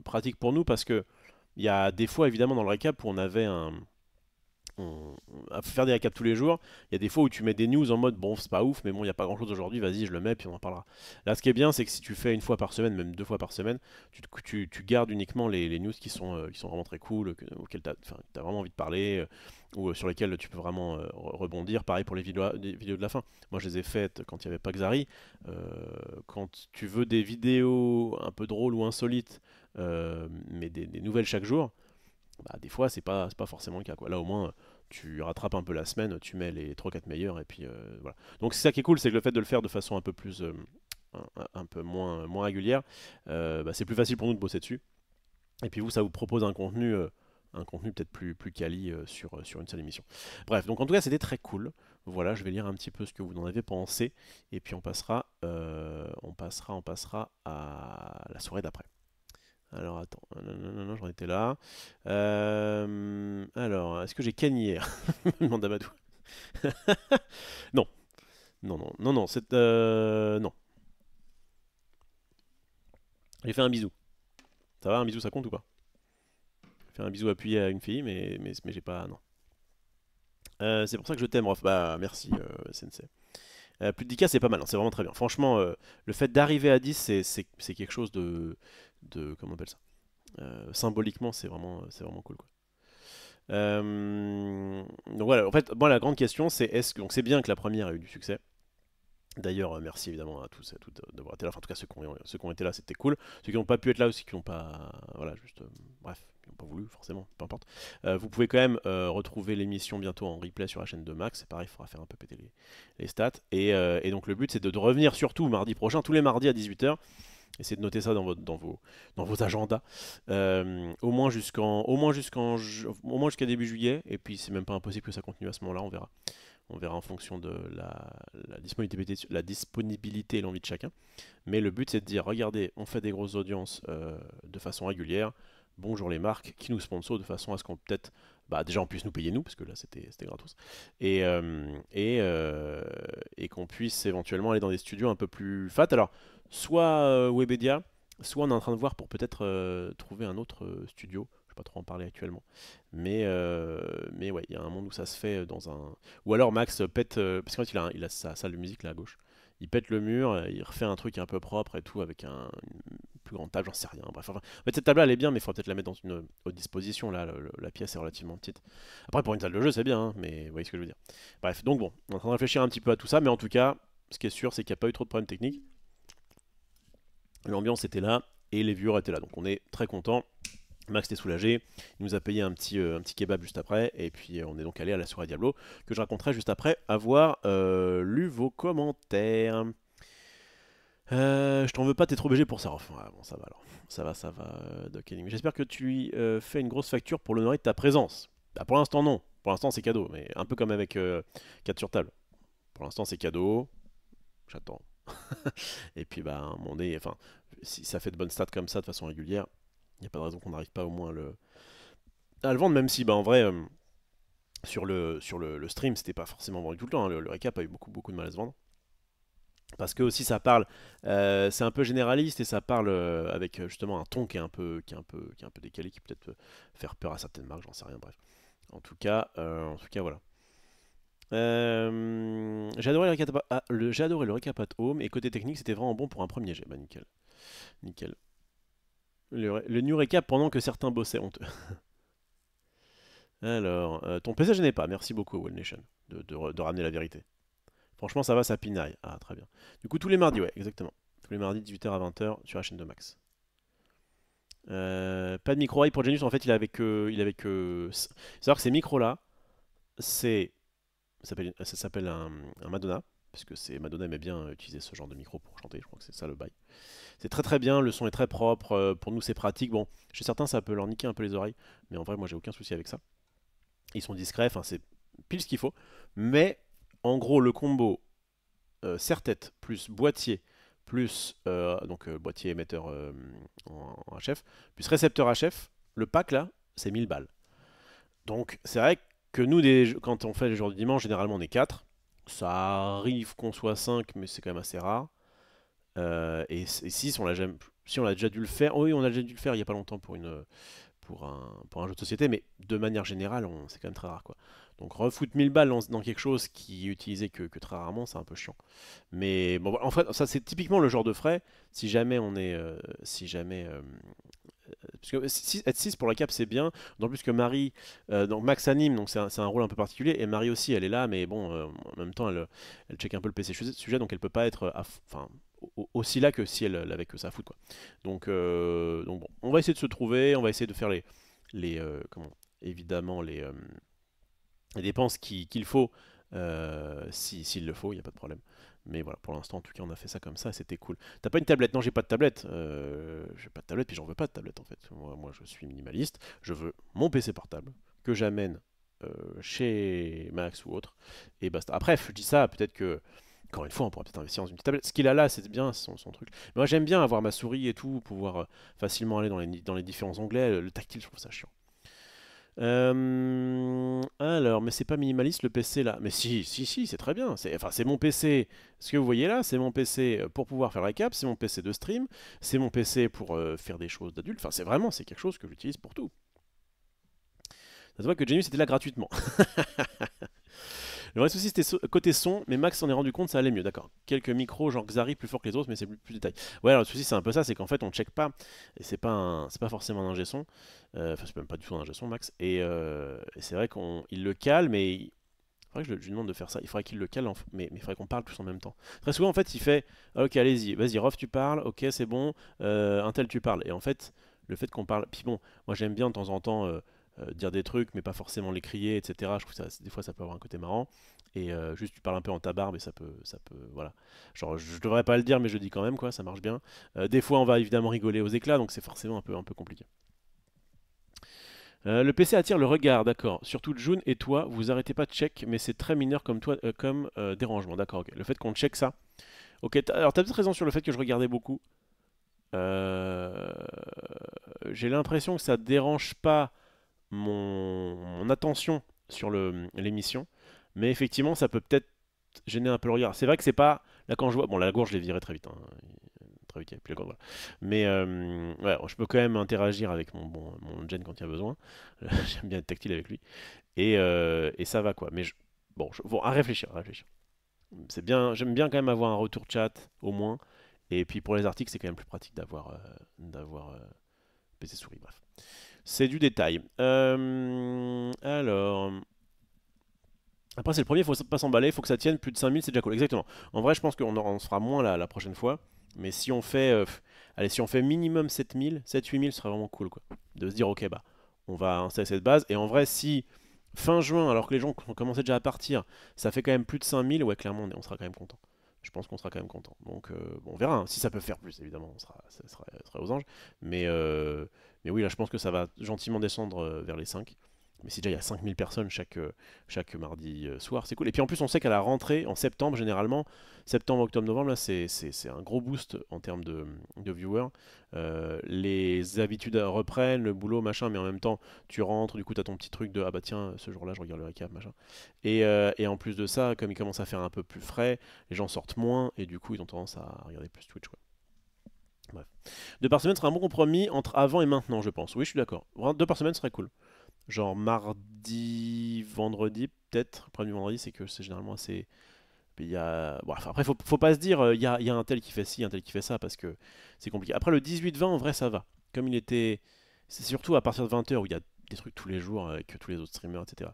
pratique pour nous parce que il y a des fois évidemment dans le récap où on avait à faire des récaps tous les jours, il y a des fois où tu mets des news en mode bon c'est pas ouf mais bon il n'y a pas grand chose aujourd'hui, vas-y je le mets puis on en parlera. Là ce qui est bien c'est que si tu fais une fois par semaine, même 2 fois par semaine, tu gardes uniquement les news qui sont vraiment très cool, auxquelles tu as vraiment envie de parler, ou sur lesquelles tu peux vraiment rebondir. Pareil pour les vidéos de la fin. Moi je les ai faites quand il n'y avait pas Xari. Quand tu veux des vidéos un peu drôles ou insolites, mais des nouvelles chaque jour, bah, des fois c'est pas forcément le cas, quoi. Là au moins tu rattrapes un peu la semaine, tu mets les 3-4 meilleurs et puis voilà. Donc c'est ça qui est cool, c'est que le fait de le faire de façon un peu plus un peu moins régulière, c'est plus facile pour nous de bosser dessus. Et puis vous, ça vous propose un contenu peut-être plus quali sur une seule émission. Bref, donc en tout cas c'était très cool. Voilà, je vais lire un petit peu ce que vous en avez pensé et puis on passera à la soirée d'après. Alors attends, non, j'en étais là. Alors, est-ce que j'ai Ken hier? Me demande Amadou. Non, non, non. J'ai fait un bisou. Ça va, un bisou ça compte ou pas? J'ai fait un bisou appuyé à une fille, mais j'ai pas. Non. C'est pour ça que je t'aime, Rof. Bah, merci, Sensei. Plus de 10K, c'est pas mal, hein, c'est vraiment très bien. Franchement, le fait d'arriver à 10, c'est quelque chose comment on appelle ça? Symboliquement, c'est vraiment cool, quoi. Donc voilà, en fait, moi la grande question c'est donc c'est bien que la première a eu du succès. D'ailleurs, merci évidemment à tous et à toutes d'avoir été là. Enfin, en tout cas, ceux qui ont été là, c'était cool. Ceux qui n'ont pas pu être là aussi, qui n'ont pas. Voilà, juste. Bref, qui n'ont pas voulu, forcément, peu importe. Vous pouvez quand même retrouver l'émission bientôt en replay sur la chaîne de Max. C'est pareil, il faudra faire un peu péter les stats. Et donc, le but, c'est de revenir surtout mardi prochain, tous les mardis à 18h. essayez de noter ça dans vos agendas. Au moins jusqu'à début juillet. Et puis c'est même pas impossible que ça continue à ce moment-là, on verra. On verra en fonction de la disponibilité et l'envie de chacun. Mais le but c'est de dire, regardez, on fait des grosses audiences de façon régulière. Bonjour les marques qui nous sponsorent de façon à ce qu'on peut-être, bah, déjà on puisse nous payer nous, parce que là c'était gratos, et qu'on puisse éventuellement aller dans des studios un peu plus fat. Alors, soit Webedia, soit on est en train de voir pour peut-être trouver un autre studio. Je ne vais pas trop en parler actuellement. Mais ouais, il y a un monde où ça se fait dans un. Ou alors Max pète. Parce qu'en fait, il a sa salle de musique là à gauche. Il pète le mur, il refait un truc un peu propre et tout avec une plus grande table, j'en sais rien. Bref, enfin, en fait, cette table là elle est bien, mais il faudra peut-être la mettre dans une haute disposition. Là, la pièce est relativement petite. Après, pour une salle de jeu, c'est bien, hein, mais vous voyez ce que je veux dire. Bref, donc bon, on est en train de réfléchir un petit peu à tout ça, mais en tout cas, ce qui est sûr, c'est qu'il n'y a pas eu trop de problèmes techniques. L'ambiance était là et les viewers étaient là, donc on est très content. Max était soulagé, il nous a payé un petit kebab juste après, et puis on est donc allé à la soirée Diablo, que je raconterai juste après avoir lu vos commentaires. Je t'en veux pas, t'es trop BG pour ça. Enfin, bon, ça va alors. Ça va, Doc Henning. J'espère que tu fais une grosse facture pour l'honorer de ta présence. Bah, pour l'instant, non. Pour l'instant, c'est cadeau, mais un peu comme avec 4 sur table. Pour l'instant, c'est cadeau. J'attends. Et puis, bah, à un moment donné, enfin, si ça fait de bonnes stats comme ça de façon régulière, il n'y a pas de raison qu'on n'arrive pas au moins à le vendre, même si, bah, en vrai, sur le stream, c'était pas forcément vendu tout le temps, hein. Le récap a eu beaucoup de mal à se vendre. Parce que aussi ça parle, c'est un peu généraliste et ça parle avec justement un ton qui est un peu décalé, qui peut-être faire peur à certaines marques, j'en sais rien, bref. En tout cas voilà. J'ai adoré le recap at home et côté technique c'était vraiment bon pour un premier jet. Bah nickel, nickel. Le new recap pendant que certains bossaient, honteux. Alors, ton PC je n'ai pas, merci beaucoup Wall Nation de ramener la vérité. Franchement, ça va, ça pinaille. Ah, très bien. Du coup, tous les mardis, ouais, exactement. Tous les mardis, 18h à 20h, sur la chaîne de Max. Pas de micro-oreille pour Genius, en fait, il avait que. Savoir que ces micros-là, c'est. Ça s'appelle un Madonna, parce que Madonna aimait bien utiliser ce genre de micro pour chanter, je crois que c'est ça le bail. C'est très très bien, le son est très propre, pour nous c'est pratique. Bon, chez certains ça peut leur niquer un peu les oreilles, mais en vrai, moi j'ai aucun souci avec ça. Ils sont discrets, enfin c'est pile ce qu'il faut. Mais en gros, le combo serre-tête plus boîtier plus donc boîtier émetteur en HF plus récepteur HF, le pack là, c'est 1000 balles. Donc c'est vrai que nous, quand on fait les jours du dimanche, généralement on est 4. Ça arrive qu'on soit 5, mais c'est quand même assez rare. Et 6, si on a déjà dû le faire, oui, on a déjà dû le faire il n'y a pas longtemps pour un jeu de société, mais de manière générale, c'est quand même très rare, quoi. Donc refoutre 1000 balles dans quelque chose qui est utilisé que très rarement, c'est un peu chiant. Mais bon, en fait, ça c'est typiquement le genre de frais, si jamais on est... si jamais... parce que être 6 pour la cap c'est bien, d'autant plus que Marie, donc Max anime, donc c'est un rôle un peu particulier, et Marie aussi elle est là, mais bon, en même temps elle check un peu le PC sujet, donc elle peut pas être enfin, aussi là que si elle avait que ça à foutre, quoi. Donc bon, on va essayer de se trouver, on va essayer de faire comment, évidemment les dépenses qu'il faut, s'il le faut, il n'y a pas de problème. Mais voilà, pour l'instant, en tout cas, on a fait ça comme ça, c'était cool. T'as pas une tablette? Non, j'ai pas de tablette. J'ai pas de tablette, puis j'en veux pas de tablette en fait. Moi, je suis minimaliste. Je veux mon PC portable que j'amène chez Max ou autre. Et basta. Après, je dis ça, peut-être que. Encore une fois, on pourrait peut-être investir dans une petite tablette. Ce qu'il a là, c'est bien son truc. Mais moi, j'aime bien avoir ma souris et tout, pouvoir facilement aller dans les différents onglets. Le tactile, je trouve ça chiant. Alors, mais c'est pas minimaliste le PC là. Mais si, c'est très bien. C'est mon PC. Ce que vous voyez là, c'est mon PC pour pouvoir faire la cap, c'est mon PC de stream, c'est mon PC pour faire des choses d'adultes. Enfin, c'est quelque chose que j'utilise pour tout. Ça se voit que Genius était là gratuitement. Le vrai souci c'était côté son, mais Max s'en est rendu compte, ça allait mieux, d'accord. Quelques micros, genre Xari plus fort que les autres, mais c'est plus de détail. Ouais, alors le souci c'est un peu ça, c'est qu'en fait on check pas, et c'est pas forcément un ingé son, enfin c'est même pas du tout un ingé son, Max, et c'est vrai qu'il le cale, mais il faudrait que je lui demande de faire ça, il faudrait qu'il le cale, mais il faudrait qu'on parle tous en même temps. Très souvent en fait il fait, ok allez-y, vas-y Rof tu parles, ok c'est bon, un tel tu parles, et en fait le fait qu'on parle, puis bon, moi j'aime bien de temps en temps dire des trucs, mais pas forcément les crier, etc. Je trouve que des fois ça peut avoir un côté marrant. Et juste tu parles un peu en ta barbe et ça peut, voilà. Genre je devrais pas le dire mais je le dis quand même quoi, ça marche bien. Des fois on va évidemment rigoler aux éclats donc c'est forcément un peu compliqué. Le PC attire le regard, d'accord. Surtout June et toi, vous arrêtez pas de check, mais c'est très mineur comme toi, comme dérangement, d'accord. Ok. Le fait qu'on check ça. Ok. Alors t'as peut-être raison sur le fait que je regardais beaucoup. Euh, J'ai l'impression que ça dérange pas mon attention sur l'émission, mais effectivement ça peut peut-être gêner un peu le regard. C'est vrai que c'est pas là quand je vois. Bon, la gorge je l'ai viré très vite. Hein. Très vite, il y a plus la gorge, voilà. Mais ouais, je peux quand même interagir avec mon gen quand il y a besoin. J'aime bien être tactile avec lui. Et ça va quoi. Mais bon, à réfléchir, à réfléchir. C'est bien, j'aime bien quand même avoir un retour chat au moins. Et puis pour les articles, c'est quand même plus pratique d'avoir PC souris. Bref, c'est du détail. Alors, après c'est le premier, faut pas s'emballer, faut que ça tienne plus de 5000, c'est déjà cool. Exactement. En vrai, je pense qu'on se fera moins la prochaine fois. Mais si on fait, allez, si on fait minimum 7000, 7-8000, ce serait vraiment cool quoi. De se dire ok bah, on va installer cette base. Et en vrai, si fin juin, alors que les gens ont commencé déjà à partir, ça fait quand même plus de 5000, ouais, clairement, on sera quand même content. Je pense qu'on sera quand même content. Donc, bon, on verra. Hein. Si ça peut faire plus, évidemment, ça sera aux anges. Mais oui, là, je pense que ça va gentiment descendre vers les 5. Mais si déjà il y a 5000 personnes chaque mardi soir, c'est cool. Et puis en plus, on sait qu'à la rentrée, en septembre, généralement, septembre, octobre, novembre, là, c'est un gros boost en termes de viewers. Les habitudes reprennent, le boulot, machin, mais en même temps, tu rentres, du coup, tu as ton petit truc de ah bah tiens, ce jour-là, je regarde le récap, machin. Et en plus de ça, comme il commence à faire un peu plus frais, les gens sortent moins et du coup, ils ont tendance à regarder plus Twitch, quoi. Bref. 2 par semaine serait un bon compromis entre avant et maintenant, je pense. Oui, je suis d'accord. 2 par semaine serait cool. Genre mardi, vendredi, peut-être. Le problème du vendredi, c'est que c'est généralement assez. Bon, enfin, après, faut pas se dire, il y a un tel qui fait ci, un tel qui fait ça, parce que c'est compliqué. Après, le 18-20, en vrai, ça va. Comme il était. C'est surtout à partir de 20h où il y a des trucs tous les jours avec tous les autres streamers, etc.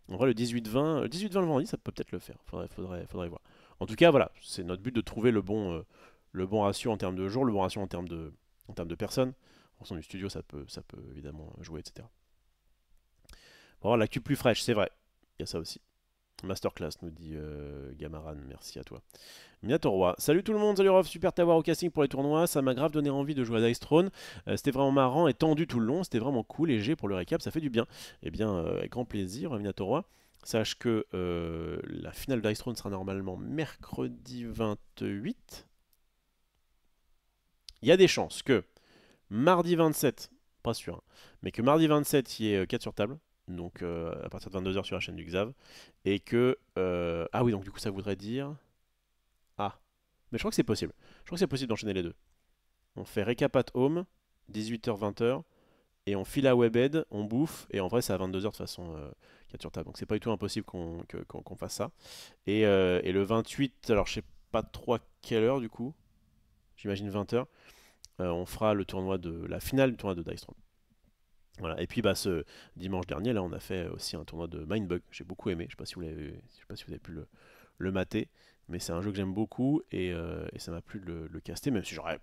En vrai, le 18-20, le vendredi, ça peut peut-être le faire. Faudrait voir. En tout cas, voilà, c'est notre but de trouver le bon ratio en termes de jours, le bon ratio en termes de personnes. En fonction du studio, ça peut évidemment jouer, etc. Bon, l'actu plus fraîche, c'est vrai. Il y a ça aussi. Masterclass, nous dit Gamaran, merci à toi. Minatoroi, salut tout le monde, salut Rof, super de t'avoir au casting pour les tournois, ça m'a grave donné envie de jouer à Dice Throne. C'était vraiment marrant et tendu tout le long, c'était vraiment cool, léger pour le récap, ça fait du bien. Eh bien, avec grand plaisir, Minatoroi. Sache que la finale de Dice Throne sera normalement mercredi 28. Il y a des chances que mardi 27, pas sûr, hein, mais que mardi 27 il y ait 4 sur table, donc à partir de 22h sur la chaîne du Xav, et que... ah oui, donc du coup ça voudrait dire... Ah, mais je crois que c'est possible. Je crois que c'est possible d'enchaîner les deux. On fait récap at home, 18h, 20h, et on file à Webed, on bouffe, et en vrai c'est à 22h de toute façon 4 sur table, donc c'est pas du tout impossible qu'on fasse ça. Et le 28, alors je sais pas trop à quelle heure du coup, j'imagine 20h, on fera le tournoi la finale du tournoi de Dice Throne. Voilà. Et puis bah, ce dimanche dernier, là, on a fait aussi un tournoi de Mindbug. J'ai beaucoup aimé. Je sais pas si je sais pas si vous avez pu le mater, mais c'est un jeu que j'aime beaucoup et ça m'a plu de le caster, même si j'aurais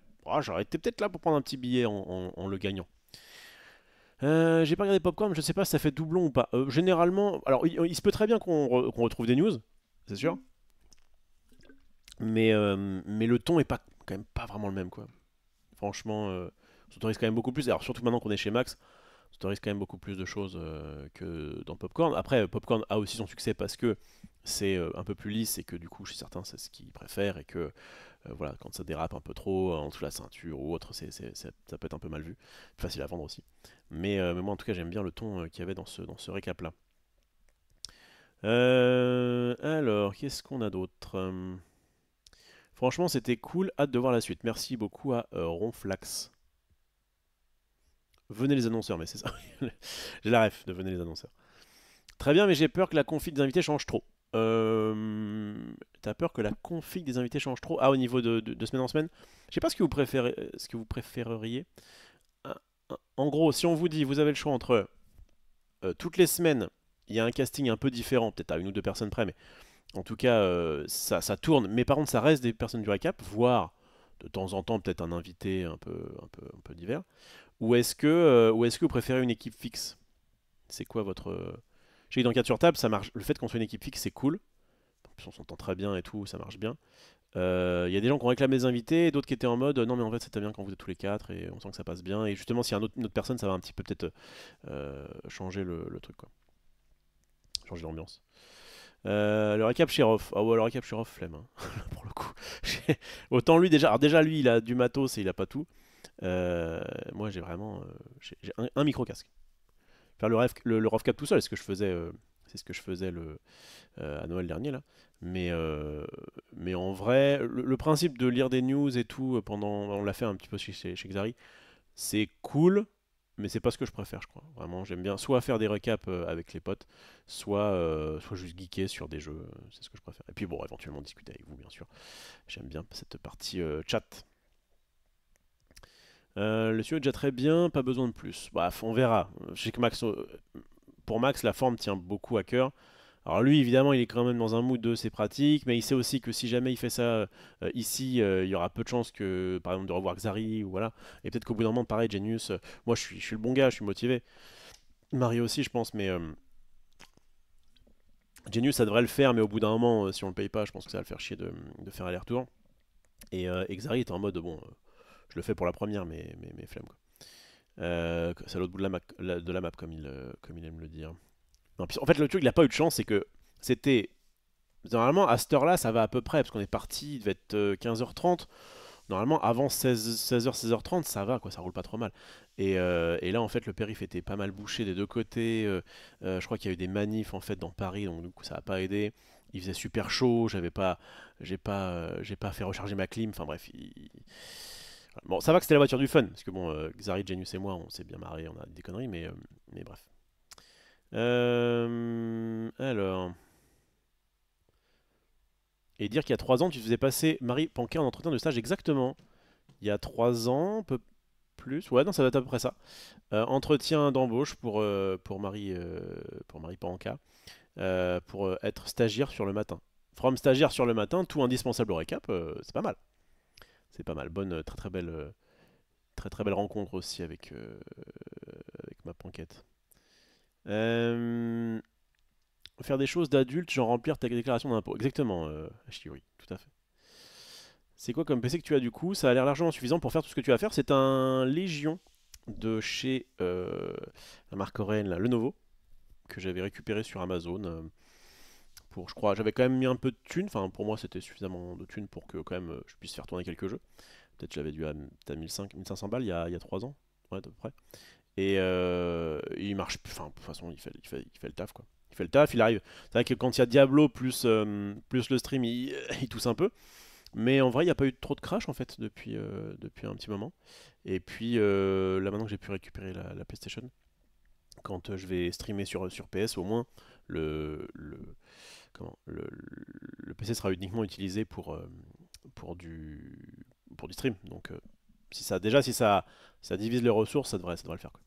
été peut-être là pour prendre un petit billet en le gagnant. J'ai pas regardé Popcorn, mais je sais pas si ça fait doublon ou pas. Généralement, alors il se peut très bien qu'on retrouve des news, c'est sûr, mais le ton est pas quand même pas vraiment le même quoi. Franchement, on s'autorise quand même beaucoup plus. Alors surtout maintenant qu'on est chez Max, on s'autorise quand même beaucoup plus de choses que dans Popcorn. Après, Popcorn a aussi son succès parce que c'est un peu plus lisse et que du coup, chez certains, c'est ce qu'ils préfèrent et que voilà, quand ça dérape un peu trop en dessous de la ceinture ou autre, ça peut être un peu mal vu. Facile à vendre aussi. Mais moi, en tout cas, j'aime bien le ton qu'il y avait dans ce récap-là. Alors, qu'est-ce qu'on a d'autre Franchement, c'était cool. Hâte de voir la suite. Merci beaucoup à Ronflax. Venez les annonceurs, mais c'est ça. J'ai la ref de venez les annonceurs. Très bien, mais j'ai peur que la config des invités change trop. T'as peur que la config des invités change trop? Ah, au niveau de semaine en semaine? Je sais pas ce que vous préféreriez. En gros, si on vous dit, vous avez le choix entre toutes les semaines, il y a un casting un peu différent, peut-être à 1 ou 2 personnes près, mais en tout cas, ça tourne. Mais par contre, ça reste des personnes du récap, voire de temps en temps peut-être un invité un peu divers. Ou est-ce que vous préférez une équipe fixe? C'est quoi votre... Je sais que dans 4 sur table, ça marche. Le fait qu'on soit une équipe fixe, c'est cool. puis on s'entend très bien et tout, ça marche bien. Il y a des gens qui ont réclamé des invités, d'autres qui étaient en mode non mais en fait c'était bien quand vous êtes tous les quatre et on sent que ça passe bien. Et justement s'il y a une autre personne ça va un petit peu peut-être changer le truc quoi. Changer l'ambiance. Le récap Sheriff. Ah ouais le récap Sheriff flemme hein, pour le coup. Autant lui déjà. Alors déjà lui il a du matos et il a pas tout. Moi j'ai vraiment j'ai un micro casque. Faire le rough cap tout seul, c'est ce que je faisais. C'est ce que je faisais à Noël dernier là. Mais en vrai, le principe de lire des news et tout on l'a fait un petit peu chez Xari, c'est cool, mais c'est pas ce que je préfère, je crois. Vraiment, j'aime bien soit faire des recaps avec les potes, soit juste geeker sur des jeux, c'est ce que je préfère. Et puis bon, éventuellement discuter avec vous, bien sûr. J'aime bien cette partie chat. Le studio est déjà très bien, pas besoin de plus. Bref, on verra. Je sais que pour Max, la forme tient beaucoup à cœur. Alors lui, évidemment, il est quand même dans un mood de ses pratiques, mais il sait aussi que si jamais il fait ça ici, il y aura peu de chances que, par exemple, de revoir Xari ou voilà. Et peut-être qu'au bout d'un moment, pareil, Genius. Moi, je suis le bon gars, je suis motivé. Marie aussi, je pense, mais Genius, ça devrait le faire, mais au bout d'un moment, si on le paye pas, je pense que ça va le faire chier de faire aller-retour. Et Xari est en mode bon, je le fais pour la première, mais flemme quoi. C'est à l'autre bout de la map, comme il aime le dire. Non, puis, en fait, le truc, il a pas eu de chance, c'est que c'était. Normalement, à cette heure-là, ça va à peu près, parce qu'on est parti, il devait être 15h30. Normalement, avant 16h, 16h30, ça va, quoi, ça roule pas trop mal. Et là, en fait, le périph' était pas mal bouché des deux côtés. Je crois qu'il y a eu des manifs, en fait, dans Paris, donc du coup, ça a pas aidé. Il faisait super chaud, j'ai pas fait recharger ma clim, enfin bref. Bon, ça va que c'était la voiture du fun, parce que bon, Xari, Genius et moi, on s'est bien marré, on a des conneries, mais bref. Alors. Et dire qu'il y a 3 ans, tu faisais passer Marie Panquet en entretien de stage exactement. Il y a 3 ans, un peu plus. Ouais, non, ça va être à peu près ça. Entretien d'embauche pour Marie Panca, pour être stagiaire sur le matin. From stagiaire sur le matin, tout indispensable au récap, c'est pas mal. C'est pas mal. Bonne, très très belle rencontre aussi avec ma Panquette. Faire des choses d'adulte, genre remplir ta déclaration d'impôt. Exactement, oui, tout à fait. C'est quoi comme PC que tu as du coup? Ça a l'air largement suffisant pour faire tout ce que tu as à faire. C'est un Légion de chez la marque coréenne, là, Lenovo, que j'avais récupéré sur Amazon. Je crois, j'avais quand même mis un peu de thunes. Enfin, pour moi, c'était suffisamment de thunes pour que quand même je puisse faire tourner quelques jeux. Peut-être j'avais dû à 1500 balles il y a 3 ans, ouais, à peu près. Et il marche, enfin, de toute façon, il fait le taf, quoi. Il fait le taf, il arrive. C'est vrai que quand il y a Diablo plus le stream, il tousse un peu. Mais en vrai, il n'y a pas eu trop de crash en fait depuis un petit moment. Et puis là maintenant que j'ai pu récupérer la PlayStation, quand je vais streamer sur PS, au moins comment, le PC sera uniquement utilisé pour du stream. Donc si ça divise les ressources, ça devrait le faire, quoi.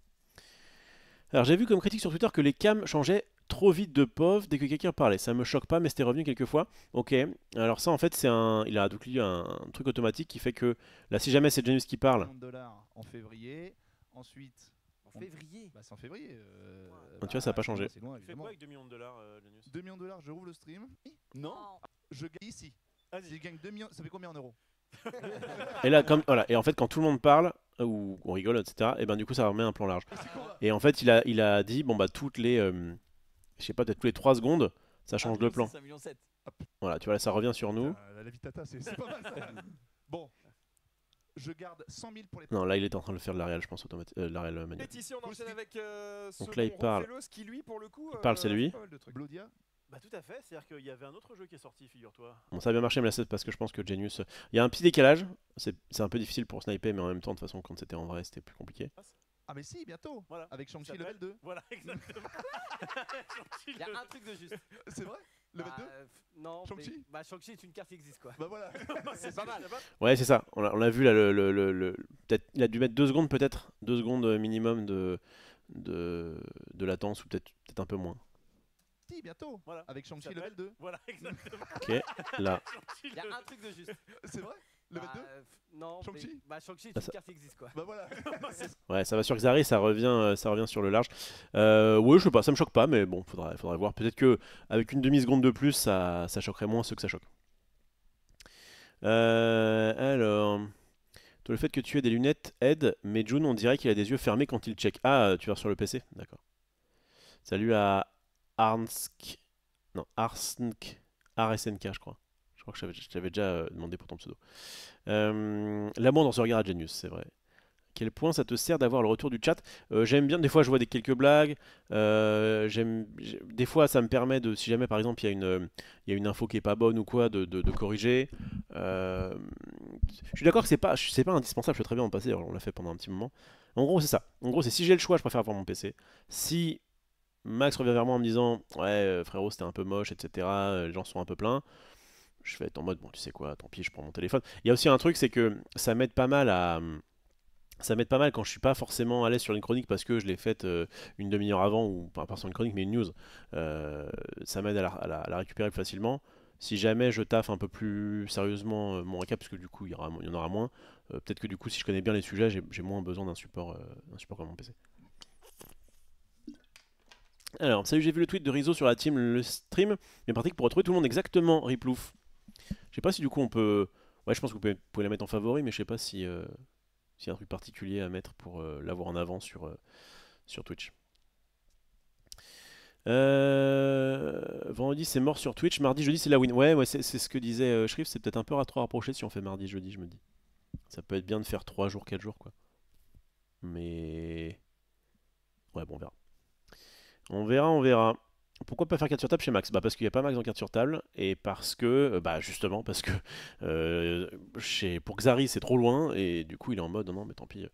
Alors j'ai vu comme critique sur Twitter que les cams changeaient trop vite de POV dès que quelqu'un parlait. Ça me choque pas, mais c'était revenu quelques fois. Ok, alors ça en fait il a donc un truc automatique qui fait que là si jamais c'est Genius qui parle. $, en février, ensuite. En février Bah c'est en février. Tu vois, ça n'a pas changé. C'est loin, tu fais quoi avec $2 millions, Genius? $2 millions, je rouvre le stream. Non. Je gagne ici. Si je gagne 2 millions, ça fait combien en euros? Et là, voilà, et en fait, quand tout le monde parle, ou on rigole, etc., et ben du coup, ça remet un plan large. Et en fait, il a dit, bon bah, toutes les. Je sais pas, peut-être tous les 3 secondes, ça change de plan. 5,7 millions. Voilà, tu vois, là, ça revient sur nous. La vitata, c'est pas mal ça. Bon. Je garde 100 000 pour les. Non, là, il est en train de faire de la réal, je pense, la réal manuelle. Pétition, on enchaîne avec donc là, il parle. Qui, lui, pour le coup, il parle, c'est lui. Blodia. Bah tout à fait, c'est-à-dire qu'il y avait un autre jeu qui est sorti, figure-toi. Bon, ça a bien marché, mais là c'est parce que je pense que Genius. Il y a un petit décalage, c'est un peu difficile pour sniper, mais en même temps, de toute façon, quand c'était en vrai, c'était plus compliqué. Ah, mais si, bientôt. Voilà. Avec Shang-Chi level 2. Voilà, exactement. Il y a un truc de juste. C'est vrai? Level 2? Non, Shang-Chi? Bah Shang-Chi est une carte qui existe, quoi. Bah voilà. C'est pas mal. Ouais, c'est ça. On a vu là peut-être il a dû mettre 2 secondes peut-être, 2 secondes minimum de latence ou peut-être un peu moins. Si, bientôt. Voilà. Avec Shang-Chi level 2. Voilà, exactement. Ok, là. Il y a un truc de juste. C'est vrai? Le 22 Non, Shang-Chi Shang-Chi, c'est une carte qui existe quoi. Bah voilà. Ouais, ça va sur Xari, ça revient sur le large. Ouais, je sais pas, ça me choque pas, mais bon, faudrait voir. Peut-être que avec une demi-seconde de plus, ça choquerait moins ceux que ça choque. Alors, toi, le fait que tu aies des lunettes aide, mais June, on dirait qu'il a des yeux fermés quand il check. Ah, tu vas sur le PC? D'accord. Salut à Arnsk. Non, Arsnk. RSNK, je crois. Je crois que je t'avais déjà demandé pour ton pseudo. L'amour dans ce regard à Genius, c'est vrai. Quel point ça te sert d'avoir le retour du chat? J'aime bien, des fois je vois quelques blagues. Des fois ça me permet de, si jamais par exemple il y a une info qui est pas bonne ou quoi, de corriger. Je suis d'accord que c'est pas indispensable, je peux très bien en passer, on l'a fait pendant un petit moment. En gros c'est ça. En gros c'est si j'ai le choix, je préfère avoir mon PC. Si Max revient vers moi en me disant ouais frérot c'était un peu moche, etc. Les gens sont un peu pleins. Je vais être en mode bon tu sais quoi, tant pis je prends mon téléphone. Il y a aussi un truc, c'est que ça m'aide pas mal quand je suis pas forcément à l'aise sur une chronique parce que je l'ai faite une demi-heure avant, ou pas sur une chronique mais une news. Ça m'aide à la récupérer plus facilement. Si jamais je taffe un peu plus sérieusement mon récap, parce que du coup il y en aura moins, peut-être que du coup si je connais bien les sujets, j'ai moins besoin d'un support comme mon PC. Alors, salut, j'ai vu le tweet de Rizzo sur la team, le stream est pratique pour retrouver tout le monde exactement, Riplouf. Je sais pas si du coup on peut... Ouais, je pense que vous pouvez la mettre en favori, mais je sais pas si... s'il y a un truc particulier à mettre pour l'avoir en avant sur Twitch. Vendredi c'est mort sur Twitch, mardi, jeudi c'est la win. Ouais, c'est ce que disait Shrift, c'est peut-être un peu trop rapproché si on fait mardi, jeudi, je me dis. Ça peut être bien de faire 3 jours, 4 jours quoi. Mais... Ouais, bon, on verra. On verra. Pourquoi pas faire 4 sur table chez Max? Bah parce qu'il n'y a pas Max en 4 sur table, et parce que, bah justement, parce que pour Xari c'est trop loin, et du coup il est en mode non mais tant pis,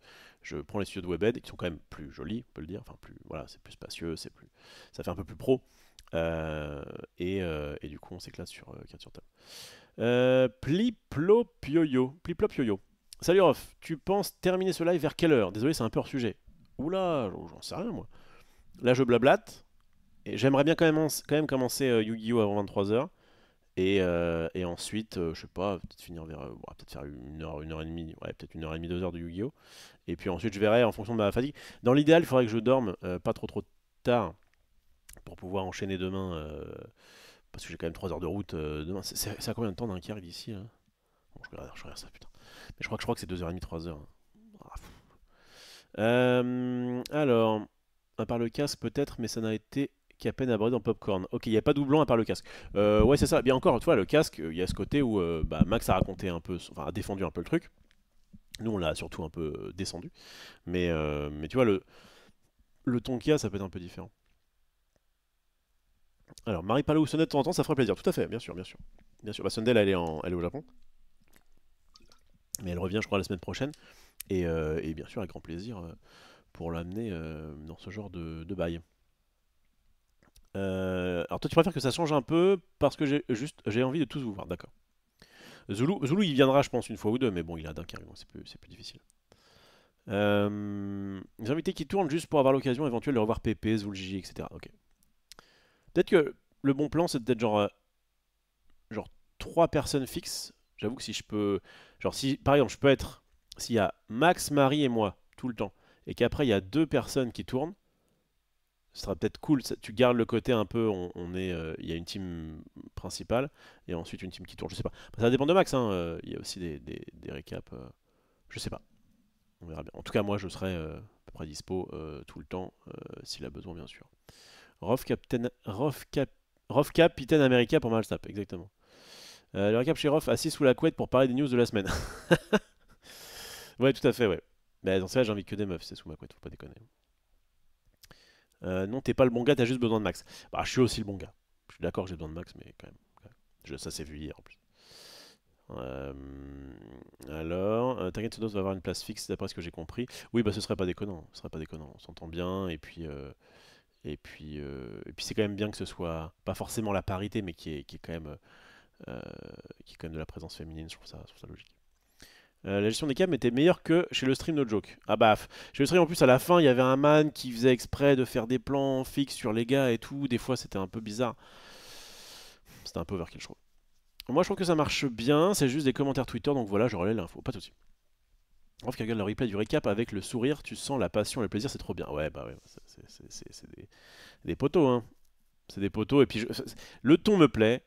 je prends les studios de Webhead qui sont quand même plus jolis, on peut le dire, enfin plus, voilà, c'est plus spacieux, ça fait un peu plus pro, et du coup on s'éclate sur 4 sur table. Pliplop Yo-Yo. Salut Rof, tu penses terminer ce live vers quelle heure? Désolé c'est un peu hors sujet. Oula, j'en sais rien moi. Là je blablate. J'aimerais bien quand même commencer Yu-Gi-Oh avant 23h. Et ensuite, je sais pas, peut-être finir vers. Peut-être faire 1 heure et demie. Ouais, peut-être 1 heure et demie, 2 heures de Yu-Gi-Oh! Et puis ensuite, je verrai en fonction de ma fatigue. Dans l'idéal, il faudrait que je dorme pas trop tard pour pouvoir enchaîner demain. Parce que j'ai quand même 3 heures de route demain. C'est à combien de temps d'un quart d'ici là? Bon, je regarde ça, putain. Mais je crois que c'est 2h30, 3h. Alors, à part le casque peut-être, mais ça n'a été qu'à peine abordé dans Popcorn. Ok, il n'y a pas doublon à part le casque. Ouais, c'est ça. Bien encore, tu vois, le casque, il y a ce côté où Max a raconté un peu, enfin a défendu un peu le truc. Nous, on l'a surtout un peu descendu. Mais tu vois, le ton qu'il y a, ça peut être un peu différent. Alors, Marie Palo ou Sonnette de temps en temps, ça ferait plaisir. Tout à fait, bien sûr, bien sûr. Bien sûr. Bah, Sundell, elle est au Japon. Mais elle revient, je crois, la semaine prochaine. Et bien sûr, avec grand plaisir pour l'amener dans ce genre de bail. Alors toi tu préfères que ça change un peu parce que j'ai envie de tous vous voir, d'accord. Zulu il viendra je pense une fois ou deux, mais bon il a Dunkerque donc c'est plus difficile. Les invités qui tournent juste pour avoir l'occasion éventuelle de revoir Pépé, Zul, Gigi, etc. Ok. Peut-être que le bon plan c'est peut-être genre 3 personnes fixes. J'avoue que si je peux... Genre si par exemple je peux être... S'il y a Max, Marie et moi tout le temps, et qu'après il y a 2 personnes qui tournent, ce sera peut-être cool, tu gardes le côté un peu, il y a une team principale et ensuite une team qui tourne, je sais pas. Ça dépend de Max, hein, il y a aussi des récaps, je sais pas, on verra bien. En tout cas, moi je serai à peu près dispo tout le temps s'il a besoin, bien sûr. Rof Capitaine America pour Malstap, exactement. Le récap chez Rof, assis sous la couette pour parler des news de la semaine. Ouais, tout à fait, ouais. Mais dans ce cas, j'invite que des meufs, c'est sous ma couette, faut pas déconner. Non, t'es pas le bon gars, t'as juste besoin de Max. Bah, je suis aussi le bon gars. Je suis d'accord que j'ai besoin de Max, mais quand même. Ça s'est vu hier en plus. Alors, t'inquiète, Sonos va avoir une place fixe d'après ce que j'ai compris. Oui, bah ce serait pas déconnant. On s'entend bien, et puis c'est quand même bien que ce soit pas forcément la parité, mais qui est quand même de la présence féminine. Je trouve ça logique. La gestion des cams était meilleure que chez le stream No Joke. Ah bah, chez le stream en plus à la fin il y avait un man qui faisait exprès de faire des plans fixes sur les gars et tout. Des fois c'était un peu bizarre. C'était un peu overkill je trouve. Moi, je trouve que ça marche bien. C'est juste des commentaires Twitter, donc voilà, je relais l'info. Pas de soucis. Bref, qui regarde le replay du récap avec le sourire, tu sens la passion, le plaisir, c'est trop bien. Ouais, bah ouais, c'est des poteaux, hein. C'est des poteaux, et puis le ton me plaît.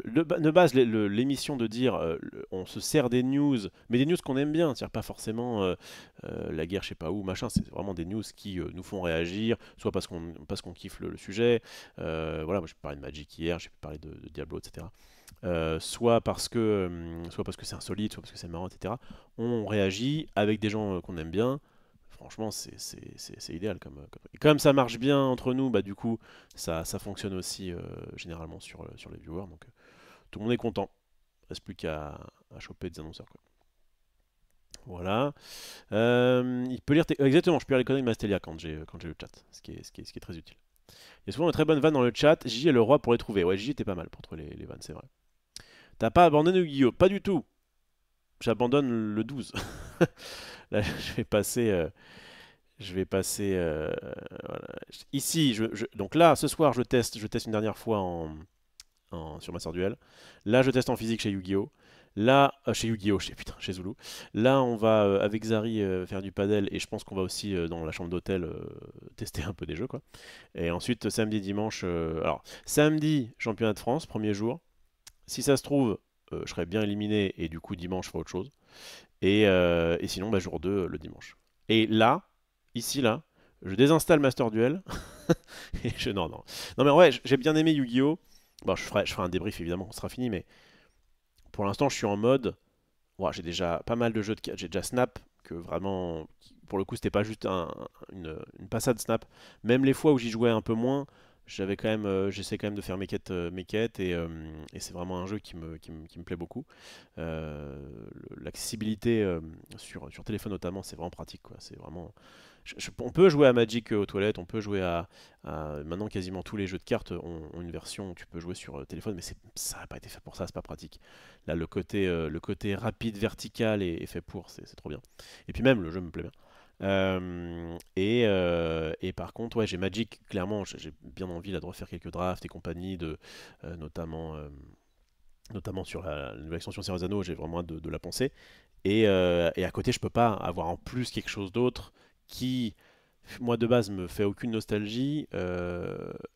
De base, l'émission de dire on se sert des news, mais des news qu'on aime bien, c'est-à-dire pas forcément la guerre je sais pas où, machin, c'est vraiment des news qui nous font réagir, soit parce qu'on kiffe le sujet, voilà, moi j'ai pu parler de Magic hier, j'ai pu parler de Diablo, etc. Soit parce que c'est insolite, soit parce que c'est marrant, etc. On réagit avec des gens qu'on aime bien. Franchement, c'est idéal Et comme ça marche bien entre nous, bah du coup, ça fonctionne aussi généralement sur les viewers. Donc tout le monde est content. Reste plus qu'à choper des annonceurs, quoi. Voilà. Il peut lire exactement, je peux lire les conneries de Mastelia quand j'ai le chat, ce qui est très utile. Il y a souvent une très bonne vanne dans le chat. Gigi est le roi pour les trouver. Ouais, Gigi était pas mal pour trouver les vannes, c'est vrai. T'as pas abandonné Yu-Gi-Oh! Pas du tout. J'abandonne le 12. Là, voilà. Ici, donc là, ce soir, je teste une dernière fois sur Master Duel. Là, je teste en physique chez Yu-Gi-Oh! Là, chez Yu-Gi-Oh! Chez Zulu. Là, on va avec Zari faire du padel et je pense qu'on va aussi dans la chambre d'hôtel tester un peu des jeux, quoi. Et ensuite, samedi, dimanche. Alors, samedi, championnat de France, premier jour. Si ça se trouve, je serai bien éliminé et du coup, dimanche, je ferai autre chose. Et sinon, bah, jour 2, le dimanche. Et là, ici, là, je désinstalle Master Duel. Non, non. Non, mais ouais, j'ai bien aimé Yu-Gi-Oh! Bon, je ferai un débrief évidemment, on sera fini, mais pour l'instant, je suis en mode. Ouais, j'ai déjà pas mal de jeux de cartes. J'ai déjà Snap, que vraiment. Pour le coup, c'était pas juste une passade Snap. Même les fois où j'y jouais un peu moins, j'essaie quand même de faire mes quêtes et c'est vraiment un jeu qui me plaît beaucoup. Euh, L'accessibilité sur téléphone notamment, c'est vraiment pratique, quoi. C'est vraiment. On peut jouer à Magic aux toilettes, on peut jouer maintenant quasiment tous les jeux de cartes ont une version où tu peux jouer sur téléphone, mais ça n'a pas été fait pour ça, c'est pas pratique. Là, le côté rapide, vertical est fait pour, c'est trop bien. Et puis même, le jeu me plaît bien. Et par contre, ouais, j'ai Magic, clairement, j'ai bien envie là, de refaire quelques drafts et compagnie, notamment sur la nouvelle extension Seigneur des Anneaux, j'ai vraiment hâte de la penser. Et à côté, je peux pas avoir en plus quelque chose d'autre qui, moi de base, me fait aucune nostalgie,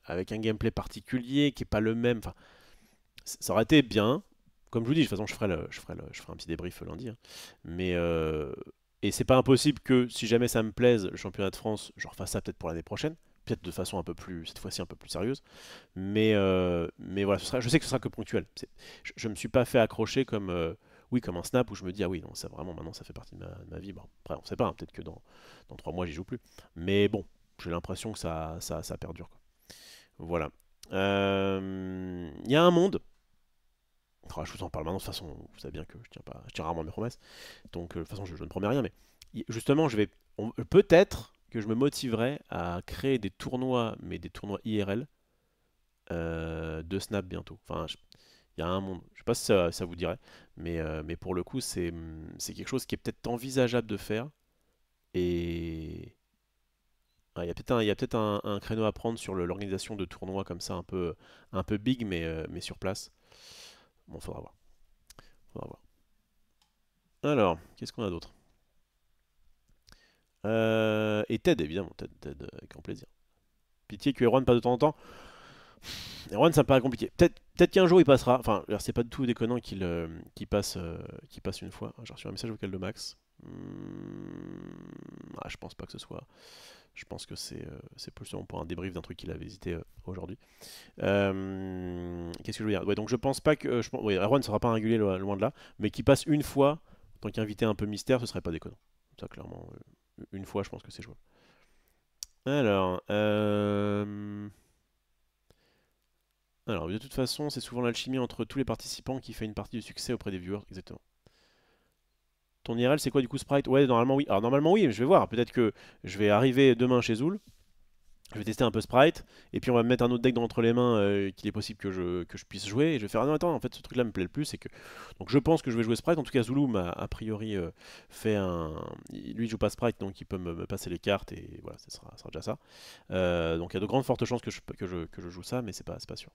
avec un gameplay particulier qui est pas le même. Enfin, ça aurait été bien. Comme je vous dis, de toute façon, je ferai un petit débrief lundi, hein. Mais et c'est pas impossible que si jamais ça me plaise, le championnat de France, je refasse ça peut-être pour l'année prochaine, peut-être de façon un peu plus, cette fois-ci un peu plus sérieuse. Mais voilà, je sais que ce sera que ponctuel. Je me suis pas fait accrocher comme un snap où je me dis ah oui non ça vraiment maintenant ça fait partie de ma vie. Bon, après on sait pas, hein, peut-être que dans 3 mois j'y joue plus. Mais bon, j'ai l'impression que ça perdure, quoi. Voilà. Il y a un monde. Oh, je vous en parle maintenant, de toute façon, vous savez bien que je tiens rarement mes promesses. Donc, de toute façon, je ne promets rien, mais justement, peut-être que je me motiverai à créer des tournois, mais des tournois IRL de Snap bientôt. Enfin, il y a un monde, je sais pas si ça vous dirait, mais pour le coup, c'est quelque chose qui est peut-être envisageable de faire. Et il y a peut-être un créneau à prendre sur l'organisation de tournois comme ça, un peu big, mais sur place. Bon, faudra voir. Faudra voir. Alors, qu'est-ce qu'on a d'autre? Et Ted, évidemment. Ted, avec grand plaisir. Pitié que Erwan passe de temps en temps. Erwan, ça me paraît compliqué. Peut-être qu'un jour il passera. Enfin, c'est pas du tout déconnant qu'il passe une fois. J'ai reçu un message vocal de Max. Je pense pas que ce soit. Je pense que c'est plus pour un débrief d'un truc qu'il avait hésité aujourd'hui. Qu'est-ce que je veux dire? Ouais, donc je pense pas que. Erwan ne sera pas un régulier loin de là, mais qu'il passe une fois, en tant qu'invité un peu mystère, ce serait pas déconnant. Ça, clairement, une fois, je pense que c'est jouable. Alors, de toute façon, c'est souvent l'alchimie entre tous les participants qui fait une partie du succès auprès des viewers, exactement. Ton IRL, c'est quoi du coup, Sprite? Ouais, normalement oui. Alors normalement oui, mais je vais voir. Peut-être que je vais arriver demain chez Zool. Je vais tester un peu Sprite, et puis on va me mettre un autre deck entre les mains qu'il est possible que je puisse jouer, et je vais faire ah non attends, en fait ce truc là me plaît le plus, c'est que donc je pense que je vais jouer Sprite. En tout cas Zulu m'a a priori fait lui il joue pas Sprite, donc il peut me passer les cartes, et voilà, ça sera déjà ça. Donc il y a de grandes fortes chances que je joue ça, mais c'est pas sûr.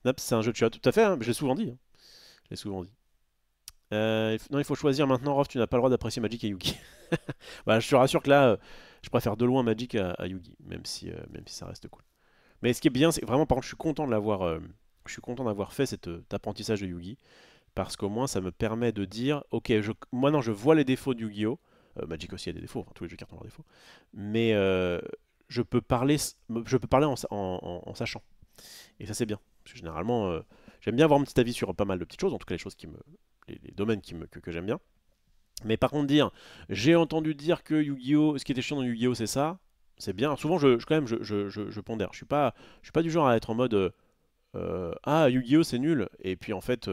Snap, c'est un jeu de chat. Tout à fait, hein, je l'ai souvent dit. Hein. Je l'ai souvent dit. Non, il faut choisir maintenant, Rof, tu n'as pas le droit d'apprécier Magic et Yugi. Bah, je te rassure que là, je préfère de loin Magic à Yugi, même si ça reste cool. Mais ce qui est bien, c'est vraiment, par contre, je suis content d'avoir fait cet apprentissage de Yugi, parce qu'au moins, ça me permet de dire, ok, moi non, je vois les défauts de Yu-Gi-Oh! Magic aussi a des défauts, enfin, tous les jeux de cartes ont leurs défauts, mais je peux parler en sachant. Et ça, c'est bien. Parce que généralement, j'aime bien avoir mon petit avis sur pas mal de petites choses, en tout cas les choses les domaines que j'aime bien. Mais par contre, dire, j'ai entendu dire que Yu-Gi-Oh! Ce qui était chiant dans Yu-Gi-Oh! C'est ça, c'est bien. Souvent, quand même, je pondère. Je suis pas du genre à être en mode, ah, Yu-Gi-Oh! C'est nul. Et puis en fait,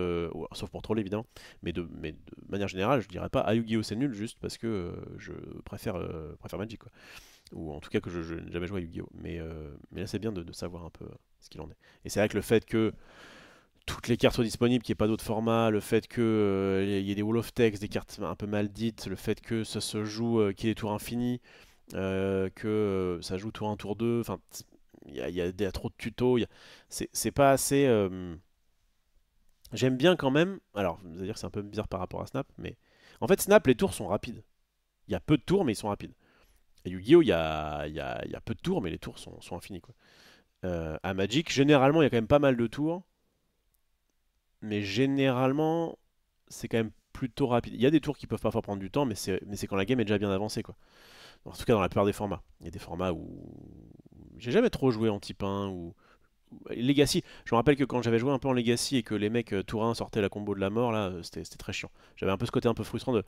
sauf pour troller évidemment, mais de manière générale, je dirais pas, ah, Yu-Gi-Oh! C'est nul juste parce que je préfère Magic, quoi. Ou en tout cas que je n'ai jamais joué à Yu-Gi-Oh! Mais là, c'est bien de savoir un peu ce qu'il en est. Et c'est vrai que le fait que toutes les cartes soient disponibles, qu'il n'y ait pas d'autres formats, le fait qu'il y ait des wall of text, des cartes un peu mal dites, le fait que ça se joue, qu'il y ait des tours infinis, que ça joue tour 1, tour 2, enfin, il y a trop de tutos, c'est pas assez. J'aime bien quand même, alors vous allez dire que c'est un peu bizarre par rapport à Snap, mais en fait, Snap, les tours sont rapides. Il y a peu de tours, mais ils sont rapides. Et Yu-Gi-Oh! Il y a peu de tours, mais les tours sont infinis, quoi. À Magic, généralement, il y a quand même pas mal de tours. Mais généralement, c'est quand même plutôt rapide. Il y a des tours qui peuvent parfois prendre du temps, mais c'est quand la game est déjà bien avancée, quoi. En tout cas, dans la plupart des formats. Il y a des formats où j'ai jamais trop joué en type 1 ou Legacy. Je me rappelle que quand j'avais joué un peu en Legacy et que les mecs tour 1 sortaient la combo de la mort, là, c'était très chiant. J'avais un peu ce côté un peu frustrant de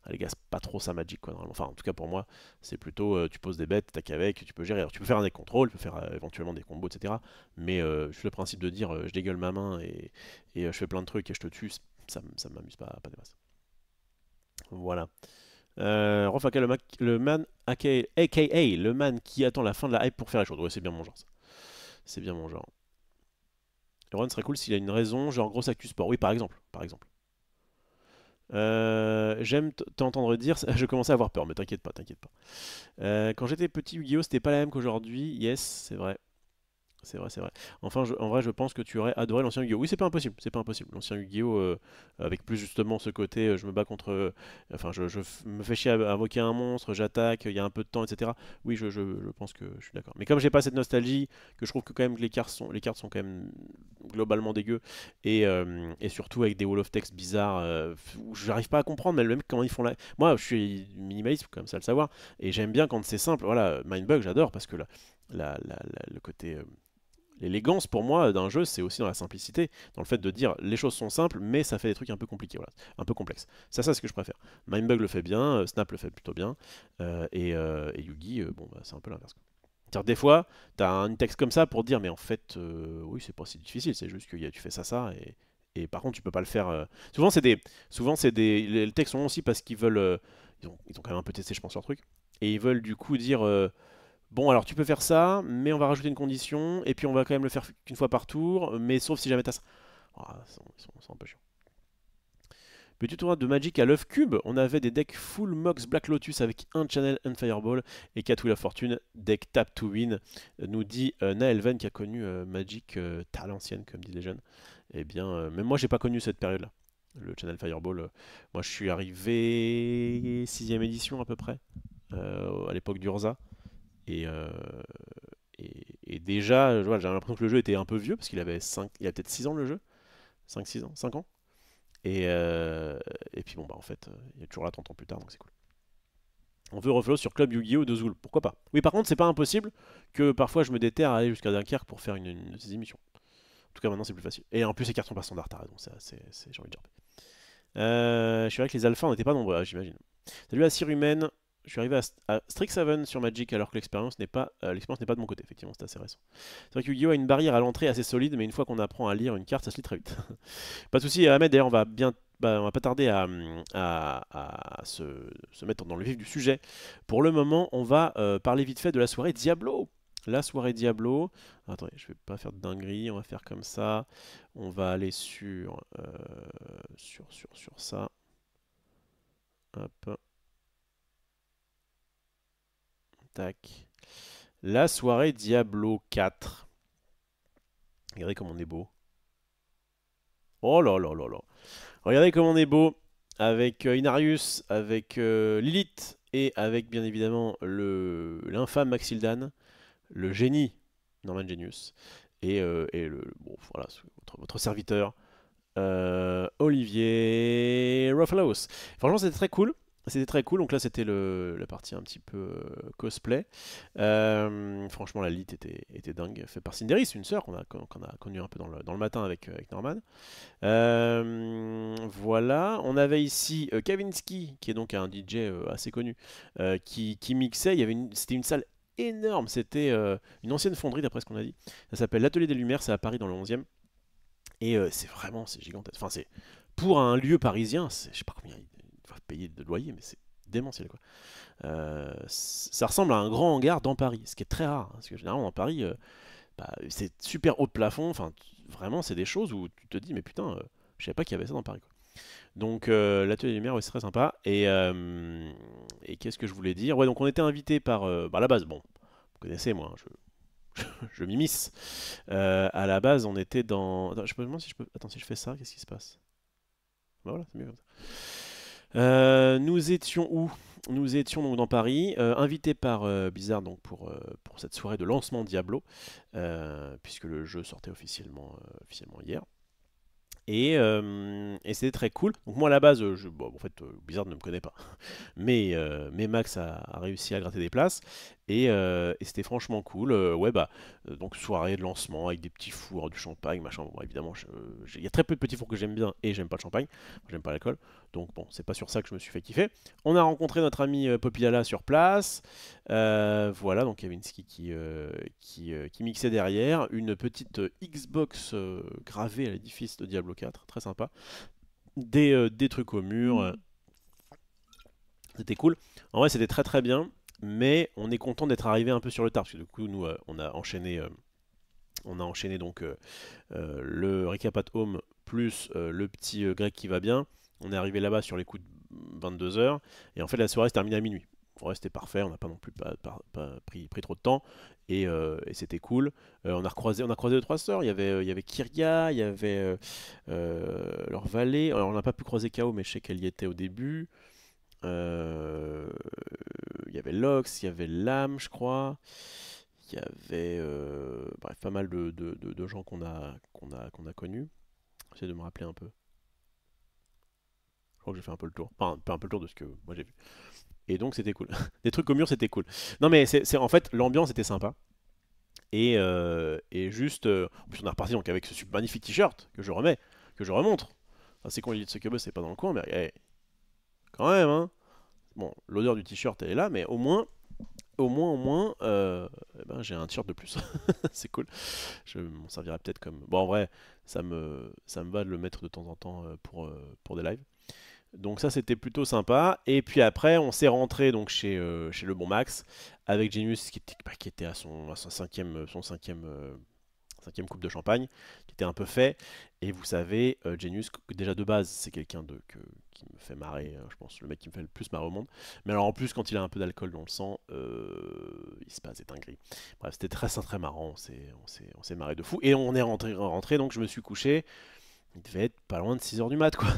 ah, les gars, c'est pas trop ça Magic, quoi, normalement. Enfin, en tout cas pour moi, c'est plutôt tu poses des bêtes, t'attaques avec, tu peux gérer. Alors, tu peux faire un deck contrôle, tu peux faire éventuellement des combos, etc. Mais juste le principe de dire je dégueule ma main et je fais plein de trucs et je te tue, ça m'amuse pas des masses. Voilà. Rofaka, le man, aka le man qui attend la fin de la hype pour faire les choses. Ouais, c'est bien mon genre, ça. C'est bien mon genre. Le run serait cool s'il a une raison, genre grosse actu sport. Oui, par exemple. Par exemple. J'aime t'entendre dire, je commençais à avoir peur, mais t'inquiète pas, t'inquiète pas. Quand j'étais petit, Yu-Gi-Oh! C'était pas la même qu'aujourd'hui. Yes, c'est vrai. C'est vrai, c'est vrai. Enfin, en vrai, je pense que tu aurais adoré l'ancien Yu-Gi-Oh! Oui, c'est pas impossible, c'est pas impossible. L'ancien Yu-Gi-Oh! Avec plus justement ce côté, je me bats contre. Enfin, me fais chier à invoquer un monstre, j'attaque, il y a un peu de temps, etc. Oui, je pense que je suis d'accord. Mais comme j'ai pas cette nostalgie, que je trouve que quand même les cartes sont quand même globalement dégueu, et surtout avec des wall of text bizarres, où j'arrive pas à comprendre, mais même comment ils font là. Moi, je suis minimaliste, comme ça le savoir, et j'aime bien quand c'est simple. Voilà, Mindbug, j'adore parce que le côté. L'élégance pour moi d'un jeu, c'est aussi dans la simplicité, dans le fait de dire les choses sont simples, mais ça fait des trucs un peu compliqués, voilà, un peu complexes. C'est ça ce que je préfère. Mindbug le fait bien, Snap le fait plutôt bien, et Yugi, bon, bah, c'est un peu l'inverse, quoi. C'est-à-dire, des fois, tu as un texte comme ça pour dire, mais en fait, oui, c'est pas si difficile, c'est juste que tu fais ça, et par contre, tu peux pas le faire. Souvent, les textes sont aussi parce qu'ils veulent. Ils ont quand même un peu testé, je pense, leur truc, et ils veulent du coup dire. Bon, alors tu peux faire ça, mais on va rajouter une condition, et puis on va quand même le faire qu'une fois par tour, mais sauf si jamais t'as ça. Ah, ils sont un peu chiants. Petit tournoi de Magic à l'œuf cube, on avait des decks full Mox Black Lotus avec un Channel and Fireball et 4 Wheel of Fortune, deck tap to win, nous dit Naelven qui a connu Magic à l'ancienne, comme disent les jeunes. Eh bien, même moi j'ai pas connu cette période-là. Le Channel Fireball, moi je suis arrivé 6ème édition à peu près, à l'époque d'Urza. Et, euh, et déjà, j'avais l'impression que le jeu était un peu vieux, parce il a peut-être 6 ans le jeu, 5-6 ans, 5 ans. Et puis bon, bah en fait, il est toujours là 30 ans plus tard, donc c'est cool. On veut reflow sur Club Yu-Gi-Oh! De Zul, pourquoi pas. Oui, par contre, c'est pas impossible que parfois je me déterre à aller jusqu'à Dunkerque pour faire une de ces émissions. En tout cas, maintenant c'est plus facile. Et en plus, les cartes sont pas standards, t'as raison, j'ai envie de dire. Je suis vrai que les alphas, on n'était pas nombreux, j'imagine. Salut à Sirumen, je suis arrivé à Strixhaven sur Magic alors que l'expérience n'est pas de mon côté, effectivement, c'est assez récent. C'est vrai que Yu-Gi-Oh! A une barrière à l'entrée assez solide, mais une fois qu'on apprend à lire une carte, ça se lit très vite. Pas de soucis, Ahmed, d'ailleurs, on va pas tarder à se mettre dans le vif du sujet. Pour le moment, on va parler vite fait de la soirée Diablo. La soirée Diablo. Attendez, je vais pas faire de dinguerie, on va faire comme ça. On va aller sur ça. Hop. Tac. La soirée Diablo 4. Regardez comme on est beau. Oh là là là là. Regardez comme on est beau avec Inarius, avec Lilith et avec bien évidemment l'infâme Maxildan, le génie Norman Genius et bon voilà votre serviteur Olivier Ruffalows. Franchement, c'était très cool. C'était très cool. Donc là, c'était la partie un petit peu cosplay. Franchement, la lit était dingue. Fait par Cindéris, une sœur qu'on a connue un peu dans le matin avec Norman. Voilà. On avait ici Kavinsky, qui est donc un DJ assez connu, qui mixait. C'était une salle énorme. C'était une ancienne fonderie, d'après ce qu'on a dit. Ça s'appelle l'Atelier des Lumières. C'est à Paris, dans le 11e. Et c'est gigantesque. Enfin, c'est pour un lieu parisien, je sais pas combien ils doivent payer de loyer, mais c'est démentiel quoi. Ça ressemble à un grand hangar dans Paris, ce qui est très rare, hein, parce que généralement dans Paris, bah, c'est super haut de plafond. Enfin, vraiment, c'est des choses où tu te dis, mais putain, je savais pas qu'il y avait ça dans Paris quoi. Donc l'atelier des lumières, ouais, c'est très sympa. Et qu'est-ce que je voulais dire? Ouais, donc on était invité par, bah, à la base, bon, vous connaissez moi, hein, je m'immisce. À la base, on était dans. Attends, je me demande si je peux. Attends, si je fais ça, qu'est-ce qui se passe? Bah voilà, c'est mieux comme ça. Nous étions où? Nous étions donc dans Paris, invités par Blizzard donc pour cette soirée de lancement Diablo, puisque le jeu sortait officiellement hier. Et c'était très cool. Donc moi à la base, bon, en fait, Blizzard ne me connaît pas. Mais Max a réussi à gratter des places. Et c'était franchement cool. Ouais, bah, donc soirée de lancement avec des petits fours, du champagne, machin. Bon, évidemment, il y a très peu de petits fours que j'aime bien et j'aime pas le champagne. J'aime pas l'alcool. Donc bon, c'est pas sur ça que je me suis fait kiffer. On a rencontré notre ami Popilala sur place. Voilà, donc Kavinsky qui mixait derrière. Une petite Xbox gravée à l'édifice de Diablo 4, très sympa. Des trucs au mur, c'était cool. En vrai, c'était très très bien, mais on est content d'être arrivé un peu sur le tard, parce que du coup, nous, on a enchaîné donc le Recap at Home plus le petit grec qui va bien. On est arrivé là-bas sur les coups de 22 h, et en fait, la soirée se terminait à minuit. Ouais, c'était parfait, on n'a pas non plus pas pris trop de temps, et c'était cool. On a croisé deux trois sœurs. Il y avait Kyria, il y avait leur valet. Alors on n'a pas pu croiser Kao, mais je sais qu'elle y était au début. Euh, Il y avait Lox, il y avait Lam, je crois. Il y avait bref, pas mal de gens qu'on a connus. J'essaie de me rappeler un peu. Je crois que j'ai fait un peu le tour. Enfin, pas un peu le tour de ce que moi j'ai vu. Et donc c'était cool. Des trucs au mur, c'était cool. Non mais en fait l'ambiance était sympa. Et juste, en plus on est reparti donc avec ce magnifique t-shirt que je remets, que je remontre. Enfin, c'est con, l'idée de ce que c'est pas dans le coin, mais quand même, hein. Bon, l'odeur du t-shirt elle est là, mais au moins, eh ben, j'ai un t-shirt de plus. C'est cool. Je m'en servirai peut-être comme. Bon, en vrai, ça me va de le mettre de temps en temps pour des lives. Donc ça c'était plutôt sympa. Et puis après on s'est rentré donc chez le bon Max avec Genius qui était à son cinquième coupe de champagne, qui était un peu fait. Et vous savez, Genius, déjà de base, c'est quelqu'un qui me fait marrer, je pense, le mec qui me fait le plus marrer au monde. Mais alors en plus, quand il a un peu d'alcool dans le sang, il se passe des dingueries. Bref, c'était très, très marrant, on s'est marré de fou. Et on est rentré, donc je me suis couché. Il devait être pas loin de 6 h du mat, quoi.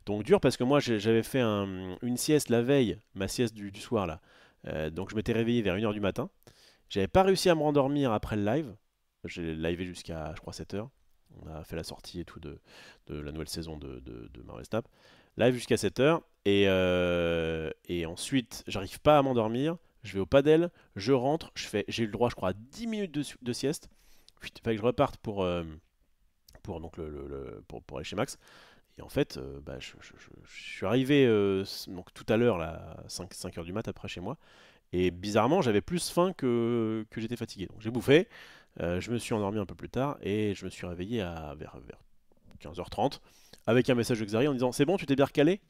Donc dur, parce que moi, j'avais fait une sieste la veille, ma sieste du soir, là. Donc je m'étais réveillé vers 1 h du matin. J'avais pas réussi à me rendormir après le live. J'ai livé jusqu'à, je crois, 7 h. On a fait la sortie et tout de la nouvelle saison de Marvel Snap. Live jusqu'à 7 h. Et ensuite, j'arrive pas à m'endormir. Je vais au padel, je rentre, j'ai eu le droit, je crois, à 10 minutes de sieste. Il fallait que je reparte pour aller chez Max. Et en fait, bah, je suis arrivé donc tout à l'heure, là, 5 h du mat après chez moi. Et bizarrement, j'avais plus faim que j'étais fatigué. Donc j'ai bouffé, je me suis endormi un peu plus tard et je me suis réveillé vers 15 h 30 avec un message de Xari en disant: C'est bon, tu t'es bien recalé?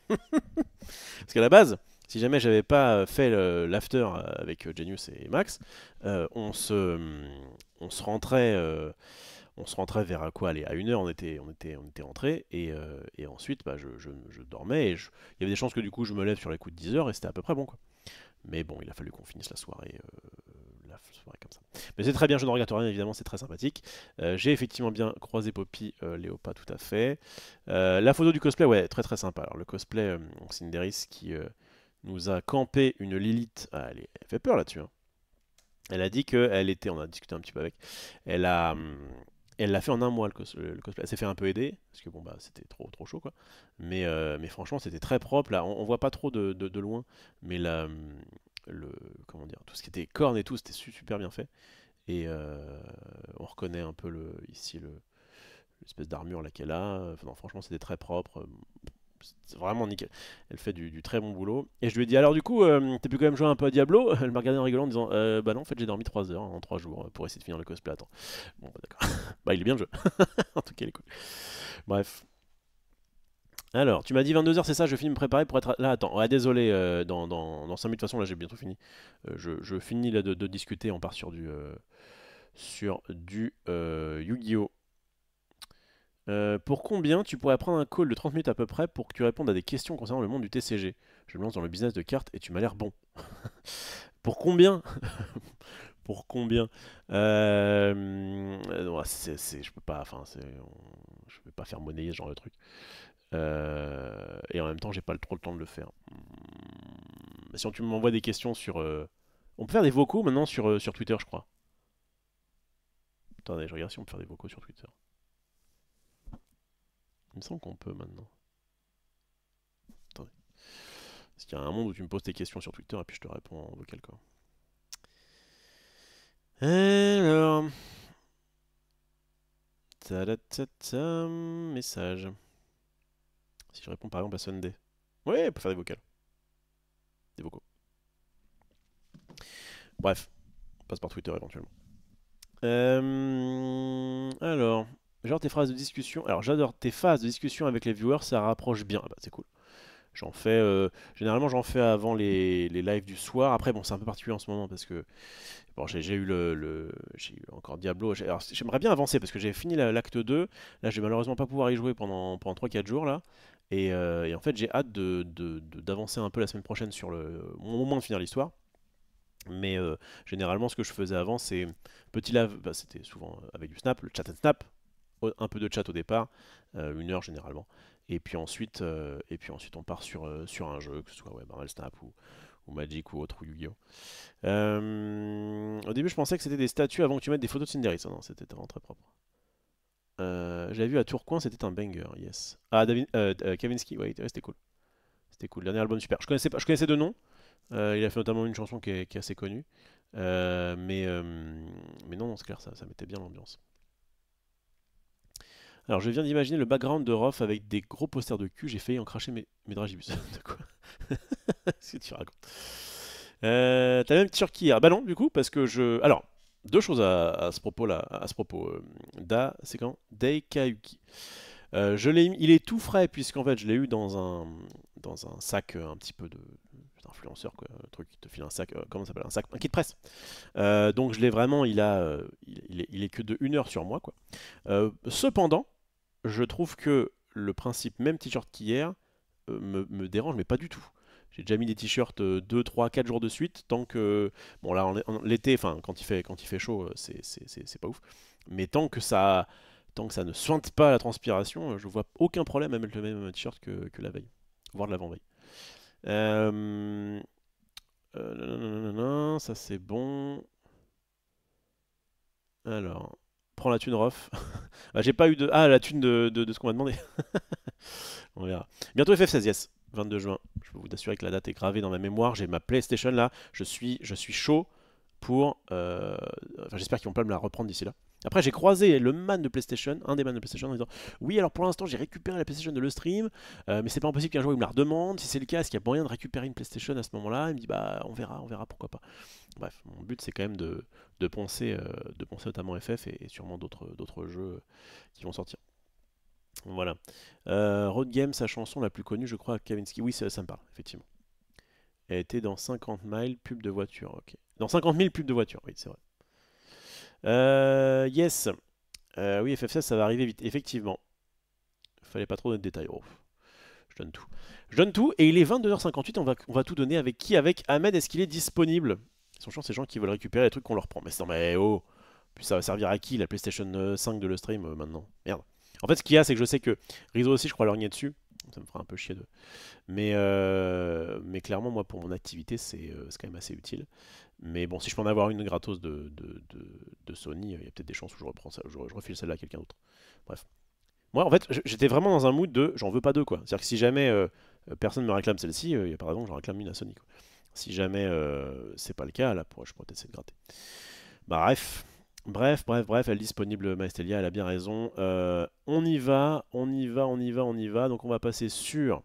Parce qu'à la base, si jamais j'avais pas fait l'after avec Genius et Max, on se rentrait. On se rentrait vers quoi? Allez, à 1 h, on était rentré. Et ensuite, bah, je dormais. Il y avait des chances que du coup, je me lève sur les coups de 10 h et c'était à peu près bon, quoi. Mais bon, il a fallu qu'on finisse la soirée soirée comme ça. Mais c'est très bien, je ne regrette rien, évidemment, c'est très sympathique. J'ai effectivement bien croisé Poppy, Léopa, tout à fait. La photo du cosplay, ouais, très très sympa. Alors le cosplay, Cyndaris qui nous a campé une Lilith. Ah, elle fait peur là-dessus, hein. Elle a dit qu'elle était, on a discuté un petit peu avec, elle a, elle l'a fait en un mois le cosplay. Elle s'est fait un peu aider, parce que bon bah c'était trop chaud quoi. Mais franchement c'était très propre, là on voit pas trop de loin, mais le, comment dire, tout ce qui était cornes et tout, c'était super bien fait. Et on reconnaît un peu ici l'espèce d'armure là qu'elle a. Enfin, non, franchement c'était très propre. C'est vraiment nickel. Elle fait du très bon boulot. Et je lui ai dit, alors du coup, t'as pu quand même jouer un peu à Diablo? Elle m'a regardé en rigolant en disant, bah non, en fait j'ai dormi 3 heures en 3 jours pour essayer de finir le cosplay. Attends. Bon, bah d'accord. Bah il est bien le jeu. En tout cas, il est cool. Bref. Alors, tu m'as dit 22 heures, c'est ça? Je finis de me préparer pour être là. Attends, ouais, désolé, dans 5 minutes, de toute façon, là j'ai bientôt fini. Je finis là, de discuter, on part sur du Yu-Gi-Oh! Pour combien tu pourrais prendre un call de 30 minutes à peu près pour que tu répondes à des questions concernant le monde du TCG? Je me lance dans le business de cartes et tu m'as l'air bon. Pour combien? Pour combien? Ouais, je peux pas, enfin, je peux pas faire monnayer ce genre de truc. Et en même temps, j'ai pas trop le temps de le faire. Si tu m'envoies des questions sur, on peut faire des vocaux maintenant sur Twitter, je crois. Attendez, je regarde si on peut faire des vocaux sur Twitter. Il me semble qu'on peut maintenant. Attendez. Parce qu'il y a un monde où tu me poses tes questions sur Twitter et puis je te réponds en vocal quoi. Alors. Message. Si je réponds par exemple à Sunday. Ouais, on peut faire des vocals. Des vocaux. Bref. On passe par Twitter éventuellement. Alors. Genre tes phrases de discussion. Alors j'adore tes phases de discussion avec les viewers, ça rapproche bien. Ah bah c'est cool. J'en fais, généralement j'en fais avant les lives du soir. Après bon c'est un peu particulier en ce moment parce que bon, j'ai eu j'ai eu encore Diablo. Alors j'aimerais bien avancer parce que j'ai fini l'acte 2. Là je vais malheureusement pas pouvoir y jouer pendant 3-4 jours là. Et en fait j'ai hâte d'avancer un peu la semaine prochaine sur au moins de finir l'histoire. Mais généralement ce que je faisais avant c'est petit live, bah, c'était souvent avec du snap, le chat and snap. Un peu de chat au départ, 1 heure généralement. Et puis ensuite on part sur un jeu, que ce soit Marvel Snap ou Magic ou autre, ou Yu-Gi-Oh! Au début je pensais que c'était des statues avant que tu mettes des photos de Cyndaris. Ah non, c'était vraiment très propre. J'avais vu à Tourcoing, c'était un banger, yes. Ah, Kavinsky, ouais, c'était cool. C'était cool, dernier album super. Je connaissais deux noms. Il a fait notamment une chanson qui est assez connue. Mais non, c'est clair, ça mettait bien l'ambiance. Alors, je viens d'imaginer le background de Roth avec des gros posters de cul. J'ai failli en cracher mes dragibus. De quoi? Qu'est-ce que tu racontes? T'as le même t-shirt qu'hier? Bah non, du coup, parce que je. Alors, deux choses à ce propos là. À ce propos. C'est quand? Daikauki. Il est tout frais, puisqu'en fait, je l'ai eu dans un sac un petit peu d'influenceur, quoi. Un truc qui te file un sac. Comment ça s'appelle? Un kit presse. Donc, je l'ai vraiment. Il est que de 1 heure sur moi, quoi. Cependant. Je trouve que le principe même t-shirt qu'hier me dérange, mais pas du tout. J'ai déjà mis des t-shirts 2, 3, 4 jours de suite, tant que... Bon là, l'été, enfin, quand il fait chaud, c'est pas ouf. Mais tant que ça ne sointe pas la transpiration, je vois aucun problème à mettre le même t-shirt que la veille, voire de l'avant-veille. Ça c'est bon. Alors... Prends la thune Rof. Ah, j'ai pas eu de. Ah, la thune de ce qu'on m'a demandé. On verra. Bientôt FF16, yes. 22 juin. Je peux vous assurer que la date est gravée dans ma mémoire. J'ai ma PlayStation là. Je suis chaud pour. Enfin, j'espère qu'ils vont pas me la reprendre d'ici là. Après, j'ai croisé le man de PlayStation, un des man de PlayStation, en disant oui, alors pour l'instant, j'ai récupéré la PlayStation de le stream, mais c'est pas impossible qu'un jour il me la redemande. Si c'est le cas, est-ce qu'il y a moyen de récupérer une PlayStation à ce moment-là? Il me dit bah, on verra, pourquoi pas. Bref, mon but c'est quand même de penser notamment FF et sûrement d'autres jeux qui vont sortir. Voilà. Road Game, sa chanson la plus connue, je crois, Kavinsky. Oui, ça me parle, effectivement. Elle était dans 50 miles, pub de voiture. Ok. Dans 50 000 pubs de voiture, oui, c'est vrai. Yes. Oui, FF16, ça va arriver vite, effectivement. Fallait pas trop de détails. Oh, je donne tout. Je donne tout, et il est 22h58, on va tout donner avec qui? Avec Ahmed, est-ce qu'il est disponible? Ils sont chiants ces gens qui veulent récupérer les trucs qu'on leur prend. Mais non mais oh. Puis ça va servir à qui la PlayStation 5 de le stream maintenant? Merde. En fait ce qu'il y a c'est que je sais que Rizzo aussi je crois lorgner dessus. Ça me fera un peu chier de... Mais clairement moi pour mon activité c'est quand même assez utile. Mais bon si je peux en avoir une gratos de Sony, il y a peut-être des chances où je reprends ça, je refile celle-là à quelqu'un d'autre. Bref. Moi en fait j'étais vraiment dans un mood de j'en veux pas deux quoi. C'est-à-dire que si jamais personne me réclame celle-ci, il n'y a pas de raison que j'en réclame une à Sony quoi. Si jamais c'est pas le cas, là je pourrais peut-être essayer de gratter. Bah, bref, elle est disponible, Maestelia, elle a bien raison. On y va. Donc on va passer sur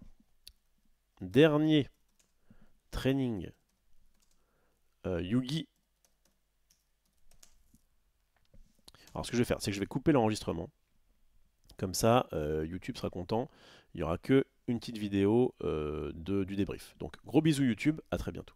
dernier training Yugi. Alors ce que je vais faire, c'est que je vais couper l'enregistrement. Comme ça, YouTube sera content. Il n'y aura que une petite vidéo du débrief. Donc gros bisous YouTube, à très bientôt.